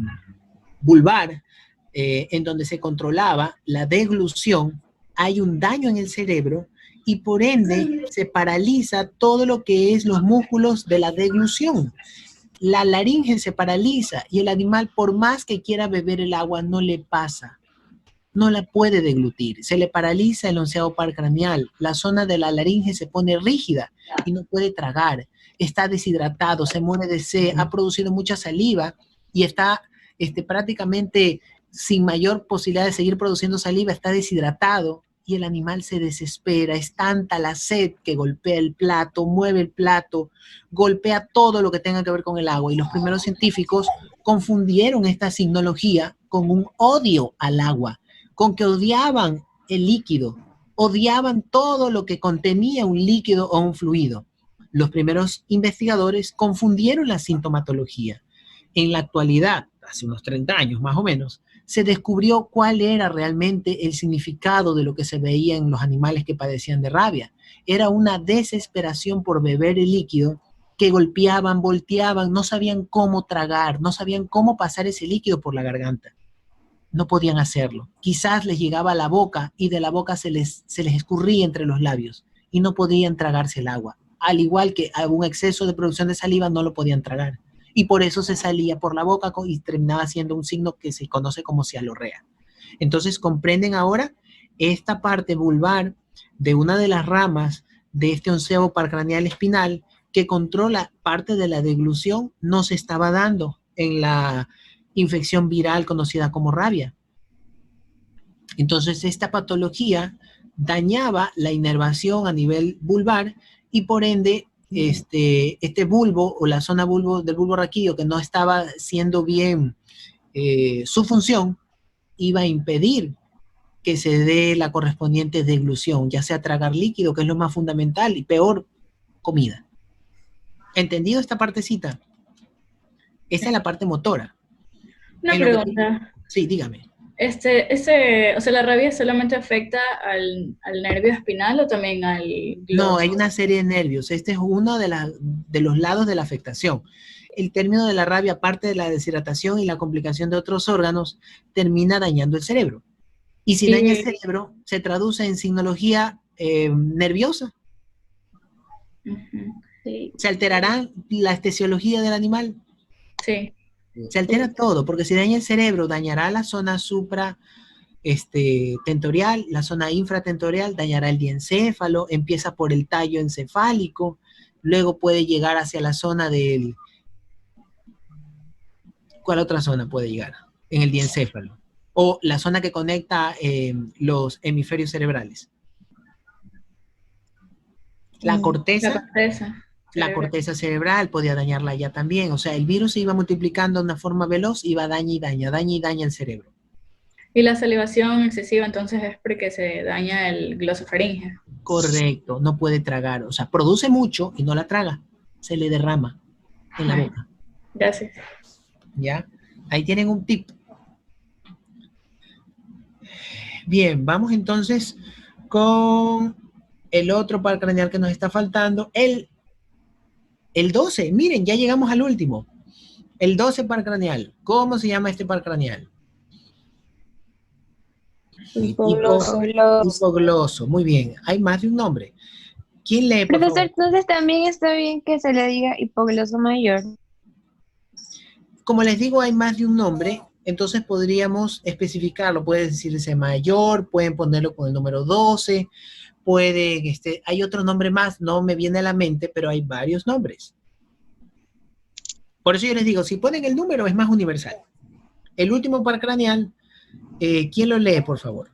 vulvar, en donde se controlaba la deglución, hay un daño en el cerebro y por ende se paraliza todo lo que es los músculos de la deglución. La laringe se paraliza y el animal, por más que quiera beber el agua, no le pasa. No la puede deglutir, se le paraliza el 11º par craneal, la zona de la laringe se pone rígida y no puede tragar, está deshidratado, se muere de sed, ha producido mucha saliva y está prácticamente sin mayor posibilidad de seguir produciendo saliva, está deshidratado y el animal se desespera, es tanta la sed que golpea el plato, mueve el plato, golpea todo lo que tenga que ver con el agua y los primeros científicos confundieron esta signología con un odio al agua, con que odiaban el líquido, odiaban todo lo que contenía un líquido o un fluido. Los primeros investigadores confundieron la sintomatología. En la actualidad, hace unos 30 años más o menos, se descubrió cuál era realmente el significado de lo que se veía en los animales que padecían de rabia. Era una desesperación por beber el líquido que golpeaban, volteaban, no sabían cómo tragar, no sabían cómo pasar ese líquido por la garganta. No podían hacerlo. Quizás les llegaba a la boca y de la boca se les escurría entre los labios y no podían tragarse el agua. Al igual que algún exceso de producción de saliva, no lo podían tragar. Y por eso se salía por la boca y terminaba siendo un signo que se conoce como cialorrea. Entonces, ¿comprenden ahora? Esta parte vulvar de una de las ramas de este onceavo par craneal espinal que controla parte de la deglución no se estaba dando en la infección viral conocida como rabia. Entonces, esta patología dañaba la inervación a nivel vulvar y por ende este bulbo o la zona del bulbo raquídeo que no estaba siendo bien su función, iba a impedir que se dé la correspondiente deglución, ya sea tragar líquido, que es lo más fundamental, y peor, comida. ¿Entendido esta partecita? Esa es la parte motora. Una pregunta. Sí, dígame. O sea, ¿la rabia solamente afecta al nervio espinal o también al gloso? No, hay una serie de nervios. Este es uno de los lados de la afectación. El término de la rabia, aparte de la deshidratación y la complicación de otros órganos, termina dañando el cerebro. Y si daña el cerebro, se traduce en signología nerviosa. Sí. ¿Se alterará la estesiología del animal? Sí. Se altera todo, porque si daña el cerebro, dañará la zona tentorial, la zona infratentorial, dañará el diencéfalo, empieza por el tallo encefálico, luego puede llegar hacia la zona del... ¿Cuál otra zona puede llegar? En el diencéfalo. O la zona que conecta los hemisferios cerebrales. La corteza. La corteza cerebral podía dañarla ya también. O sea, el virus se iba multiplicando de una forma veloz, iba daña y daña el cerebro. Y la salivación excesiva entonces es porque se daña el glosofaringe. Correcto, no puede tragar. O sea, produce mucho y no la traga. Se le derrama en la boca. Gracias. ¿Ya? Ahí tienen un tip. Bien, vamos entonces con el otro par craneal que nos está faltando. El 12, miren, ya llegamos al último. El 12 par craneal. ¿Cómo se llama este par craneal? Hipogloso. Muy bien. Hay más de un nombre. ¿Quién lee, por Profesor, favor? entonces también está bien que se le diga hipogloso mayor. Como les digo, hay más de un nombre, entonces podríamos especificarlo. Puede decirse mayor, pueden ponerlo con el número 12, pueden, hay otro nombre más, no me viene a la mente, pero hay varios nombres. Por eso yo les digo, si ponen el número es más universal. El último par craneal, ¿quién lo lee, por favor?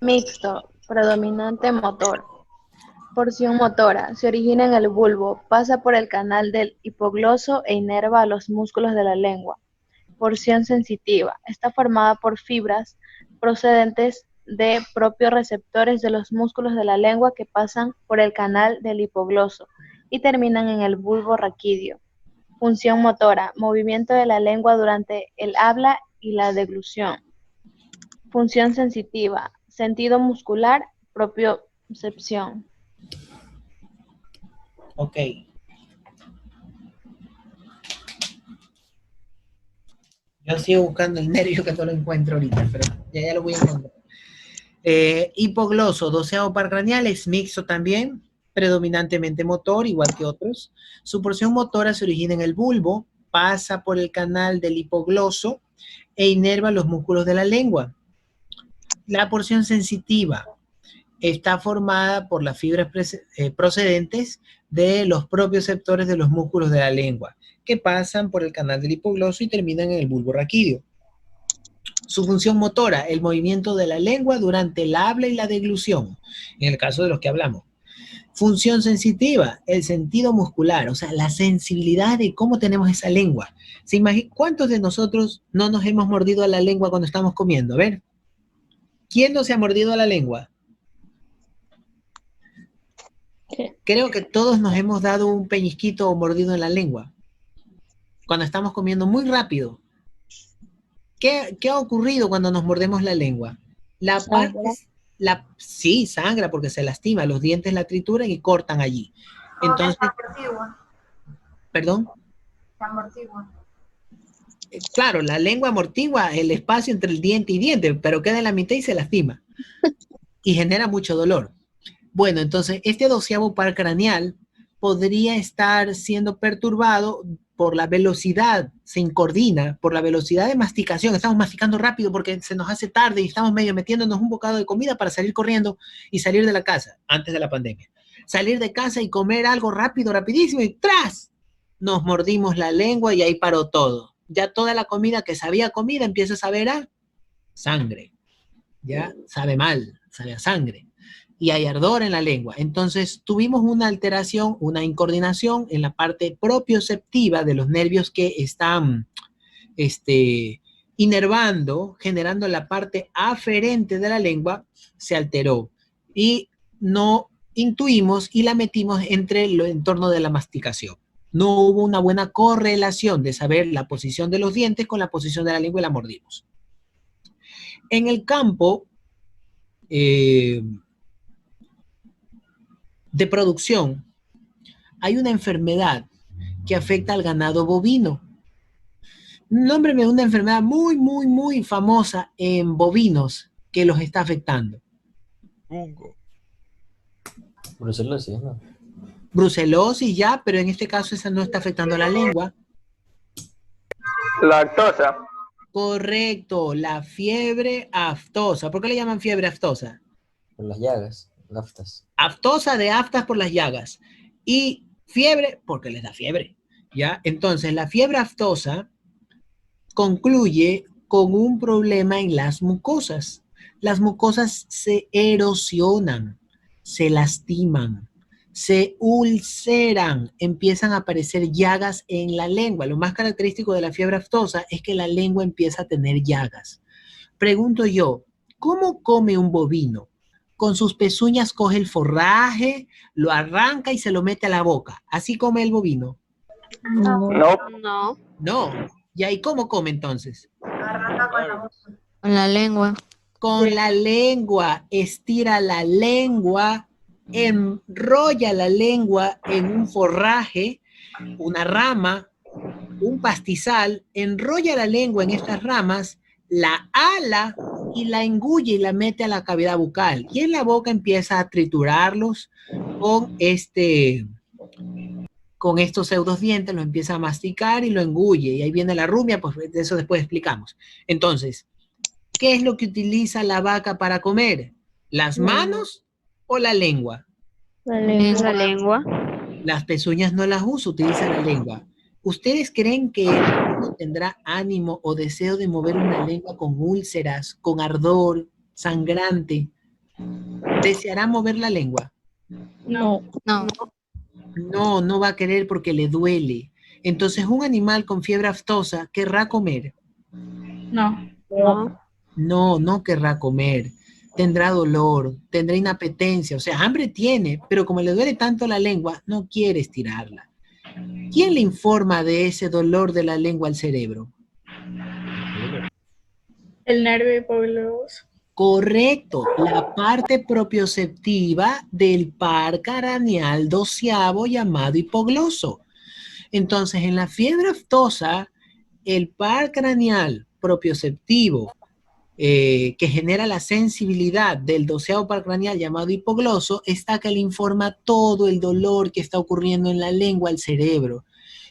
Mixto, predominante motor. Porción motora, se origina en el bulbo, pasa por el canal del hipogloso e inerva a los músculos de la lengua. Porción sensitiva, está formada por fibras procedentes de propios receptores de los músculos de la lengua que pasan por el canal del hipogloso y terminan en el bulbo raquídeo. Función motora, movimiento de la lengua durante el habla y la deglución. Función sensitiva, sentido muscular, propiocepción. Ok. Yo sigo buscando el nervio que no lo encuentro ahorita, pero ya lo voy a encontrar. Hipogloso, 12º par craneal, es mixto también, predominantemente motor, igual que otros. Su porción motora se origina en el bulbo, pasa por el canal del hipogloso e inerva los músculos de la lengua. La porción sensitiva está formada por las fibras procedentes de los propios receptores de los músculos de la lengua, que pasan por el canal del hipogloso y terminan en el bulbo raquídeo. Su función motora, el movimiento de la lengua durante el habla y la deglución, en el caso de los que hablamos. Función sensitiva, el sentido muscular, o sea, la sensibilidad de cómo tenemos esa lengua. ¿Cuántos de nosotros no nos hemos mordido a la lengua cuando estamos comiendo? A ver, ¿quién no se ha mordido a la lengua? Creo que todos nos hemos dado un peñisquito o mordido en la lengua cuando estamos comiendo muy rápido. ¿Qué ha ocurrido cuando nos mordemos la lengua? Sí, sangra porque se lastima, los dientes la trituran y cortan allí. Entonces, perdón. Claro, la lengua amortigua el espacio entre el diente y diente, pero queda en la mitad y se lastima. Y genera mucho dolor. Bueno, entonces, este 12º par craneal podría estar siendo perturbado por la velocidad, se incordina, por la velocidad de masticación. Estamos masticando rápido porque se nos hace tarde y estamos medio metiéndonos un bocado de comida para salir corriendo y salir de la casa, antes de la pandemia. Salir de casa y comer algo rápido, rapidísimo, y ¡tras! Nos mordimos la lengua y ahí paró todo. Ya toda la comida que sabía comida empieza a saber a sangre. Ya sabe mal, sabe a sangre. Y hay ardor en la lengua. Entonces tuvimos una alteración, una incoordinación en la parte propioceptiva de los nervios que están inervando, generando la parte aferente de la lengua, se alteró. Y no intuimos y la metimos entre el entorno de la masticación. No hubo una buena correlación de saber la posición de los dientes con la posición de la lengua y la mordimos. En el campo de producción, hay una enfermedad que afecta al ganado bovino. Nómbreme una enfermedad muy famosa en bovinos que los está afectando. Brucelosis, ¿no? Brucelosis ya, pero en este caso esa no está afectando a la lengua. Lactosa. Correcto, la fiebre aftosa. ¿Por qué le llaman fiebre aftosa? Por las llagas, aftas. Aftosa de aftas por las llagas. Y fiebre porque les da fiebre. ¿Ya? Entonces, la fiebre aftosa concluye con un problema en las mucosas. Las mucosas se erosionan, se lastiman, se ulceran, empiezan a aparecer llagas en la lengua. Lo más característico de la fiebre aftosa es que la lengua empieza a tener llagas. Pregunto yo, ¿cómo come un bovino? Con sus pezuñas coge el forraje, lo arranca y se lo mete a la boca. ¿Así come el bovino? No. No. ¿Y ahí cómo come entonces? Con la lengua. Con la lengua. Estira la lengua, enrolla la lengua en un forraje, una rama, un pastizal, enrolla la lengua en estas ramas, la ala y la engulle y la mete a la cavidad bucal. Y en la boca empieza a triturarlos con estos pseudodientes, lo empieza a masticar y lo engulle. Y ahí viene la rumia, pues de eso después explicamos. Entonces, ¿qué es lo que utiliza la vaca para comer? ¿Las manos o la lengua? La lengua. Las pezuñas no las usa, utiliza la lengua. ¿Ustedes creen que el humano tendrá ánimo o deseo de mover una lengua con úlceras, con ardor, sangrante? ¿Deseará mover la lengua? No. No va a querer porque le duele. Entonces, un animal con fiebre aftosa querrá comer. No querrá comer. Tendrá dolor, tendrá inapetencia, o sea, hambre tiene, pero como le duele tanto la lengua, no quiere estirarla. ¿Quién le informa de ese dolor de la lengua al cerebro? El nervio hipogloso. Correcto, la parte propioceptiva del par craneal 12º llamado hipogloso. Entonces, en la fiebre aftosa, el par craneal propioceptivo que genera la sensibilidad del 12º par craneal llamado hipogloso está que le informa todo el dolor que está ocurriendo en la lengua al cerebro.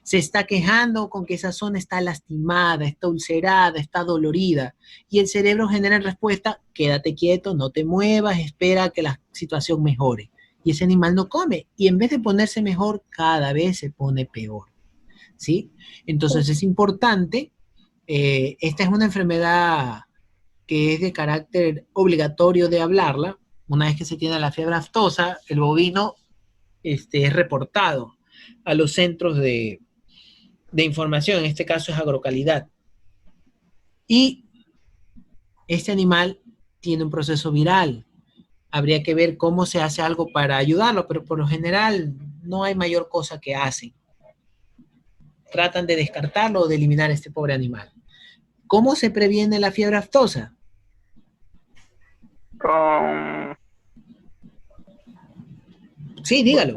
Se está quejando con que esa zona está lastimada, está ulcerada, está dolorida. Y el cerebro genera en respuesta, quédate quieto, no te muevas, espera a que la situación mejore. Y ese animal no come. Y en vez de ponerse mejor, cada vez se pone peor. ¿Sí? Entonces es importante, esta es una enfermedad que es de carácter obligatorio de hablarla. Una vez que se tiene la fiebre aftosa, el bovino es reportado a los centros de información, en este caso es agrocalidad. Y este animal tiene un proceso viral. Habría que ver cómo se hace algo para ayudarlo, pero por lo general no hay mayor cosa que hacen. Tratan de descartarlo o de eliminar a este pobre animal. ¿Cómo se previene la fiebre aftosa? Sí, dígalo.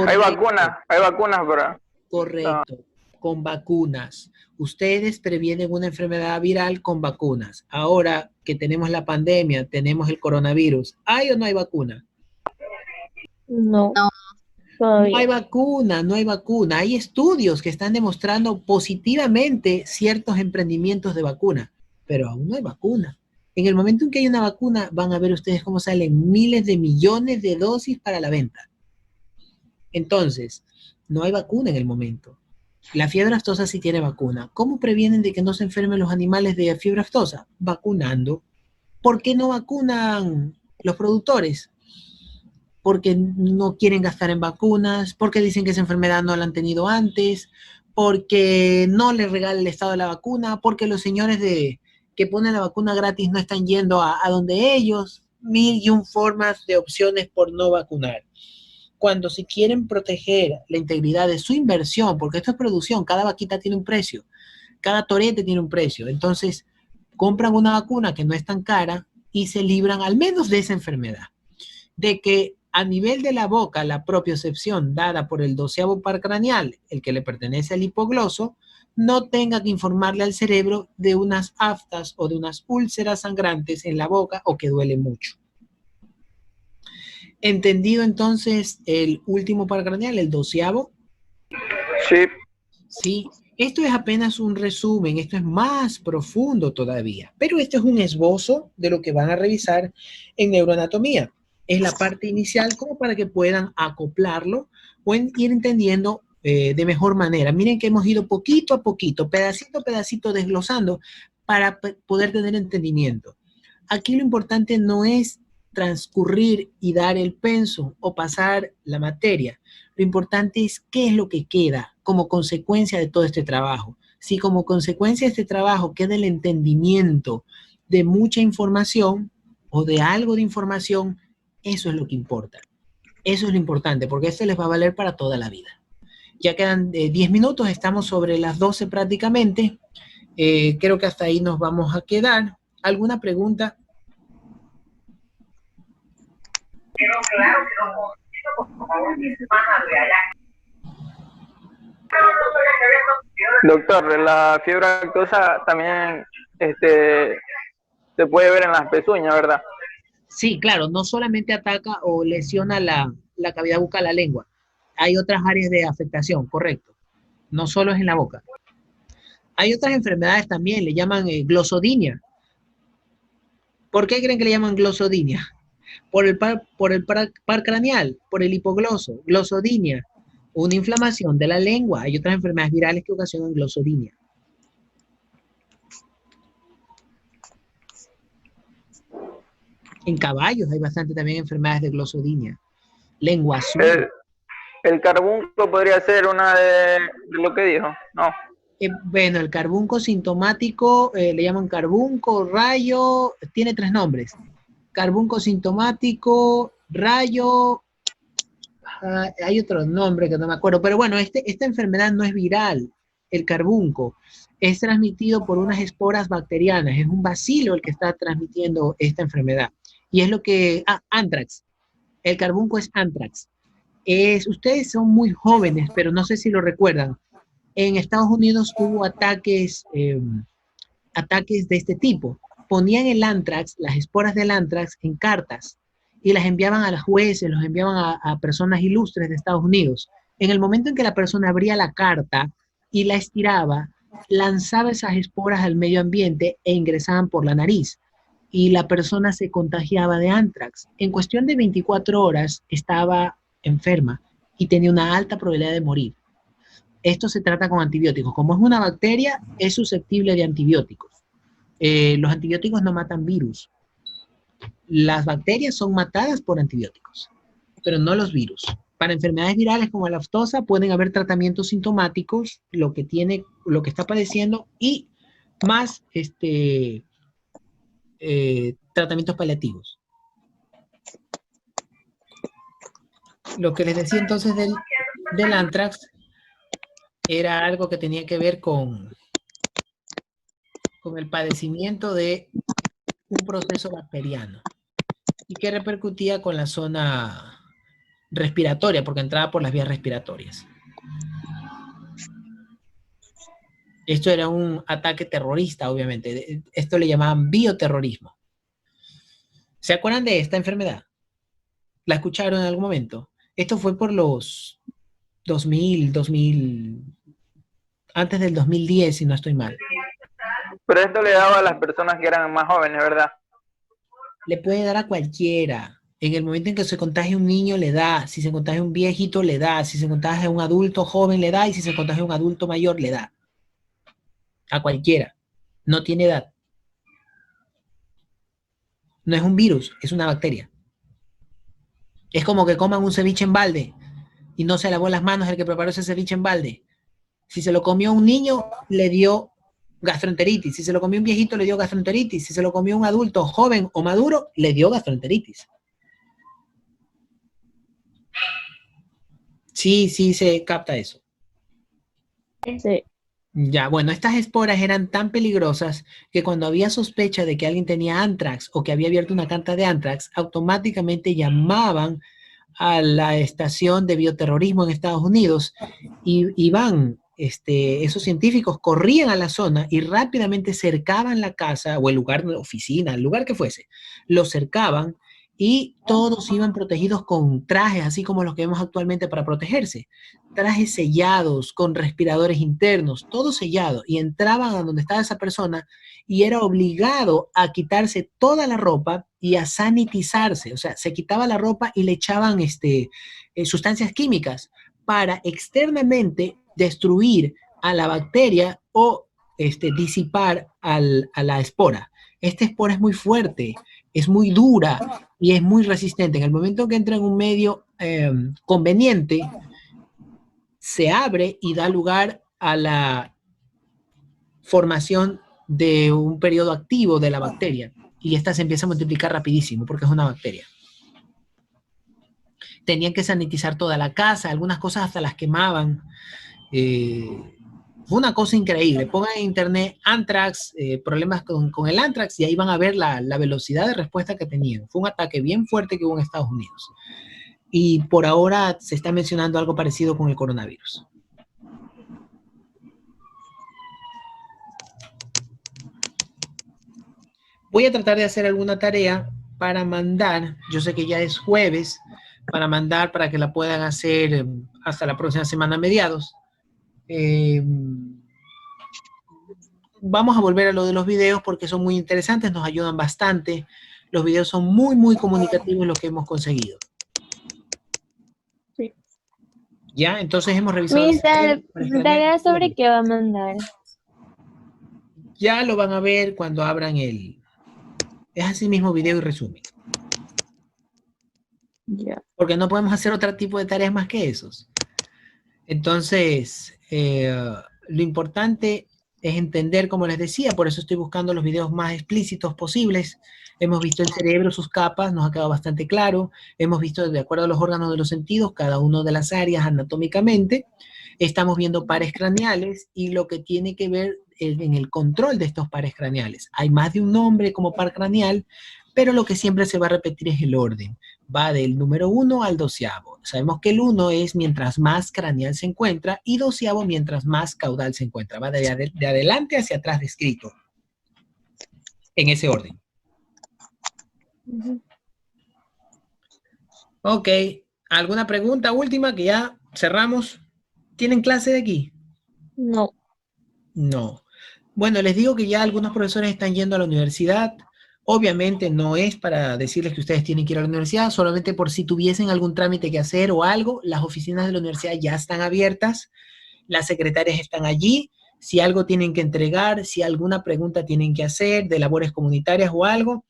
Hay vacunas para... Correcto, con vacunas. Ustedes previenen una enfermedad viral con vacunas. Ahora que tenemos la pandemia, tenemos el coronavirus, ¿hay o no hay vacuna? No. No hay vacuna, no hay vacuna. Hay estudios que están demostrando positivamente ciertos emprendimientos de vacuna, pero aún no hay vacuna. En el momento en que hay una vacuna, van a ver ustedes cómo salen miles de millones de dosis para la venta. Entonces, no hay vacuna en el momento. La fiebre aftosa sí tiene vacuna. ¿Cómo previenen de que no se enfermen los animales de fiebre aftosa? Vacunando. ¿Por qué no vacunan los productores? Porque no quieren gastar en vacunas, porque dicen que esa enfermedad no la han tenido antes, porque no les regala el Estado la vacuna, porque los señores que ponen la vacuna gratis no están yendo a donde ellos. 1001 formas de opciones por no vacunar. Cuando si quieren proteger la integridad de su inversión, porque esto es producción, cada vaquita tiene un precio, cada torete tiene un precio, entonces compran una vacuna que no es tan cara y se libran al menos de esa enfermedad. De que a nivel de la boca, la propiocepción dada por el 12º par craneal, el que le pertenece al hipogloso, no tenga que informarle al cerebro de unas aftas o de unas úlceras sangrantes en la boca o que duele mucho. ¿Entendido entonces el último par craneal, el 12º? Sí. Sí, esto es apenas un resumen, esto es más profundo todavía, pero esto es un esbozo de lo que van a revisar en neuroanatomía. Es la parte inicial como para que puedan acoplarlo o ir entendiendo de mejor manera. Miren que hemos ido poquito a poquito, pedacito a pedacito desglosando para poder tener entendimiento. Aquí lo importante no es transcurrir y dar el pensum o pasar la materia. Lo importante es qué es lo que queda como consecuencia de todo este trabajo. Si como consecuencia de este trabajo queda el entendimiento de mucha información o de algo de información, eso es lo que importa. Eso es lo importante, porque esto les va a valer para toda la vida. Ya quedan 10 minutos, estamos sobre las 12 prácticamente. Creo que hasta ahí nos vamos a quedar. ¿Alguna pregunta? Claro que no, por favor, mi hermana de allá. Doctor, la fiebre aftosa también se puede ver en las pezuñas, ¿verdad? Sí, claro, no solamente ataca o lesiona la cavidad bucal, la lengua. Hay otras áreas de afectación, correcto. No solo es en la boca. Hay otras enfermedades también, le llaman glosodinia. ¿Por qué creen que le llaman glosodinia? Por el par craneal, por el hipogloso, glosodinia, una inflamación de la lengua. Hay otras enfermedades virales que ocasionan glosodinia. En caballos hay bastante también enfermedades de glosodinia. Lengua azul. El carbunco podría ser una de lo que dijo, ¿no? Bueno, el carbunco sintomático, le llaman carbunco, rayo, tiene 3 nombres. Carbunco sintomático, rayo, hay otro nombre que no me acuerdo, pero bueno, esta enfermedad no es viral, el carbunco, es transmitido por unas esporas bacterianas, es un bacilo el que está transmitiendo esta enfermedad, y es lo que, anthrax, el carbunco es anthrax. Ustedes son muy jóvenes, pero no sé si lo recuerdan, en Estados Unidos hubo ataques de este tipo. Ponían el anthrax, las esporas del anthrax en cartas y las enviaban a los jueces, los enviaban a personas ilustres de Estados Unidos. En el momento en que la persona abría la carta y la estiraba, lanzaba esas esporas al medio ambiente e ingresaban por la nariz y la persona se contagiaba de anthrax. En cuestión de 24 horas estaba enferma y tenía una alta probabilidad de morir. Esto se trata con antibióticos. Como es una bacteria, es susceptible de antibióticos. Los antibióticos no matan virus. Las bacterias son matadas por antibióticos, pero no los virus. Para enfermedades virales como la aftosa pueden haber tratamientos sintomáticos, lo que está padeciendo, y más tratamientos paliativos. Lo que les decía entonces del anthrax era algo que tenía que ver con el padecimiento de un proceso bacteriano y que repercutía con la zona respiratoria, porque entraba por las vías respiratorias. Esto era un ataque terrorista, obviamente. Esto le llamaban bioterrorismo. ¿Se acuerdan de esta enfermedad? ¿La escucharon en algún momento? Esto fue por los 2000, antes del 2010, si no estoy mal. Pero esto le daba a las personas que eran más jóvenes, ¿verdad? Le puede dar a cualquiera. En el momento en que se contagia un niño, le da. Si se contagia un viejito, le da. Si se contagia un adulto joven, le da. Y si se contagia un adulto mayor, le da. A cualquiera. No tiene edad. No es un virus, es una bacteria. Es como que coman un ceviche en balde y no se lavó las manos el que preparó ese ceviche en balde. Si se lo comió un niño, le dio gastroenteritis. Si se lo comió un viejito, le dio gastroenteritis. Si se lo comió un adulto joven o maduro, le dio gastroenteritis. Sí, se capta eso. Sí. Ya, bueno, estas esporas eran tan peligrosas que cuando había sospecha de que alguien tenía antrax o que había abierto una carta de antrax, automáticamente llamaban a la estación de bioterrorismo en Estados Unidos y iban, esos científicos corrían a la zona y rápidamente cercaban la casa o el lugar de oficina, el lugar que fuese, lo cercaban y todos iban protegidos con trajes, así como los que vemos actualmente para protegerse. Trajes sellados, con respiradores internos, todo sellado, y entraban a donde estaba esa persona y era obligado a quitarse toda la ropa y a sanitizarse, o sea, se quitaba la ropa y le echaban sustancias químicas para externamente destruir a la bacteria o disipar a la espora. Esta espora es muy fuerte, es muy dura y es muy resistente. En el momento que entra en un medio conveniente, se abre y da lugar a la formación de un periodo activo de la bacteria. Y esta se empieza a multiplicar rapidísimo porque es una bacteria. Tenían que sanitizar toda la casa, algunas cosas hasta las quemaban. Fue una cosa increíble. Pongan en internet anthrax, problemas con el anthrax, y ahí van a ver la velocidad de respuesta que tenían. Fue un ataque bien fuerte que hubo en Estados Unidos. Y por ahora se está mencionando algo parecido con el coronavirus. Voy a tratar de hacer alguna tarea para mandar, yo sé que ya es jueves, para mandar para que la puedan hacer hasta la próxima semana a mediados. Vamos a volver a lo de los videos porque son muy interesantes, nos ayudan bastante. Los videos son muy, muy comunicativos los que hemos conseguido. Sí. Ya, entonces hemos revisado. Mister, ¿tarea sobre qué va a mandar? Ya lo van a ver cuando abran el... Es así mismo video y resumen. Ya. Porque no podemos hacer otro tipo de tareas más que esos. Entonces, lo importante es entender, como les decía, por eso estoy buscando los videos más explícitos posibles. Hemos visto el cerebro, sus capas, nos ha quedado bastante claro. Hemos visto, de acuerdo a los órganos de los sentidos, cada una de las áreas anatómicamente. Estamos viendo pares craneales y lo que tiene que ver en el control de estos pares craneales. Hay más de un nombre como par craneal, pero lo que siempre se va a repetir es el orden. Va del número 1 al 12º. Sabemos que el 1 es mientras más craneal se encuentra y 12º mientras más caudal se encuentra. Va de adelante hacia atrás descrito. En ese orden. Ok. ¿Alguna pregunta última que ya cerramos? ¿Tienen clase de aquí? No. No. Bueno, les digo que ya algunos profesores están yendo a la universidad. Obviamente no es para decirles que ustedes tienen que ir a la universidad, solamente por si tuviesen algún trámite que hacer o algo, las oficinas de la universidad ya están abiertas, las secretarias están allí, si algo tienen que entregar, si alguna pregunta tienen que hacer de labores comunitarias o algo,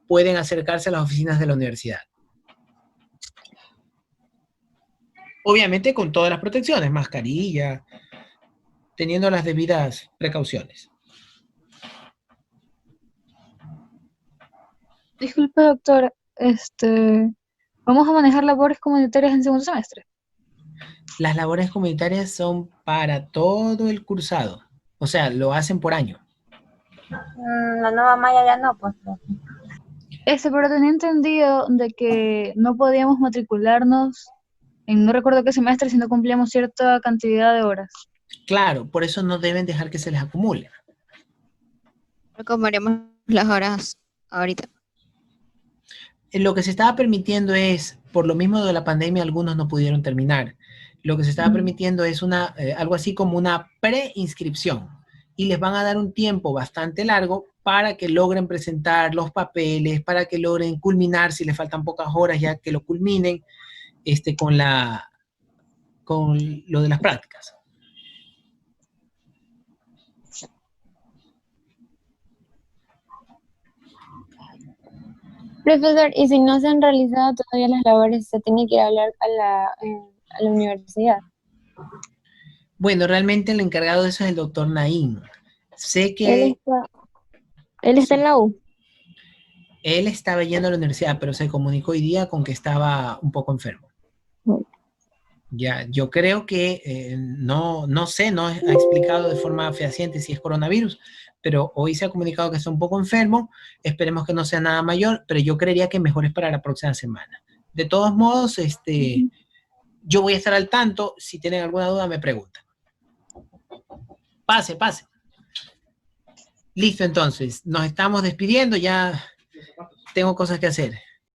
pueden acercarse a las oficinas de la universidad. Obviamente con todas las protecciones, mascarilla, teniendo las debidas precauciones. Disculpe, doctor, ¿vamos a manejar labores comunitarias en segundo semestre? Las labores comunitarias son para todo el cursado, o sea, lo hacen por año. La nueva malla ya no, pues. Pero tenía entendido de que no podíamos matricularnos en no recuerdo qué semestre si no cumplíamos cierta cantidad de horas. Claro, por eso no deben dejar que se les acumule. ¿Cómo haríamos las horas ahorita? Lo que se estaba permitiendo es, por lo mismo de la pandemia, algunos no pudieron terminar. Lo que se estaba permitiendo es algo así como una preinscripción. Y les van a dar un tiempo bastante largo para que logren presentar los papeles, para que logren culminar, si les faltan pocas horas ya que lo culminen, con lo de las prácticas. Profesor, y si no se han realizado todavía las labores, se tiene que ir a hablar a la universidad. Bueno, realmente el encargado de eso es el doctor Naim. Sé que Él está en la U. él estaba yendo a la universidad, pero se comunicó hoy día con que estaba un poco enfermo. Ya, yo creo que no sé, no ha explicado de forma fehaciente si es coronavirus, pero hoy se ha comunicado que está un poco enfermo. Esperemos que no sea nada mayor, pero yo creería que mejor es para la próxima semana. De todos modos, yo voy a estar al tanto. Si tienen alguna duda, me preguntan. Pase. Listo, entonces. Nos estamos despidiendo. Ya tengo cosas que hacer.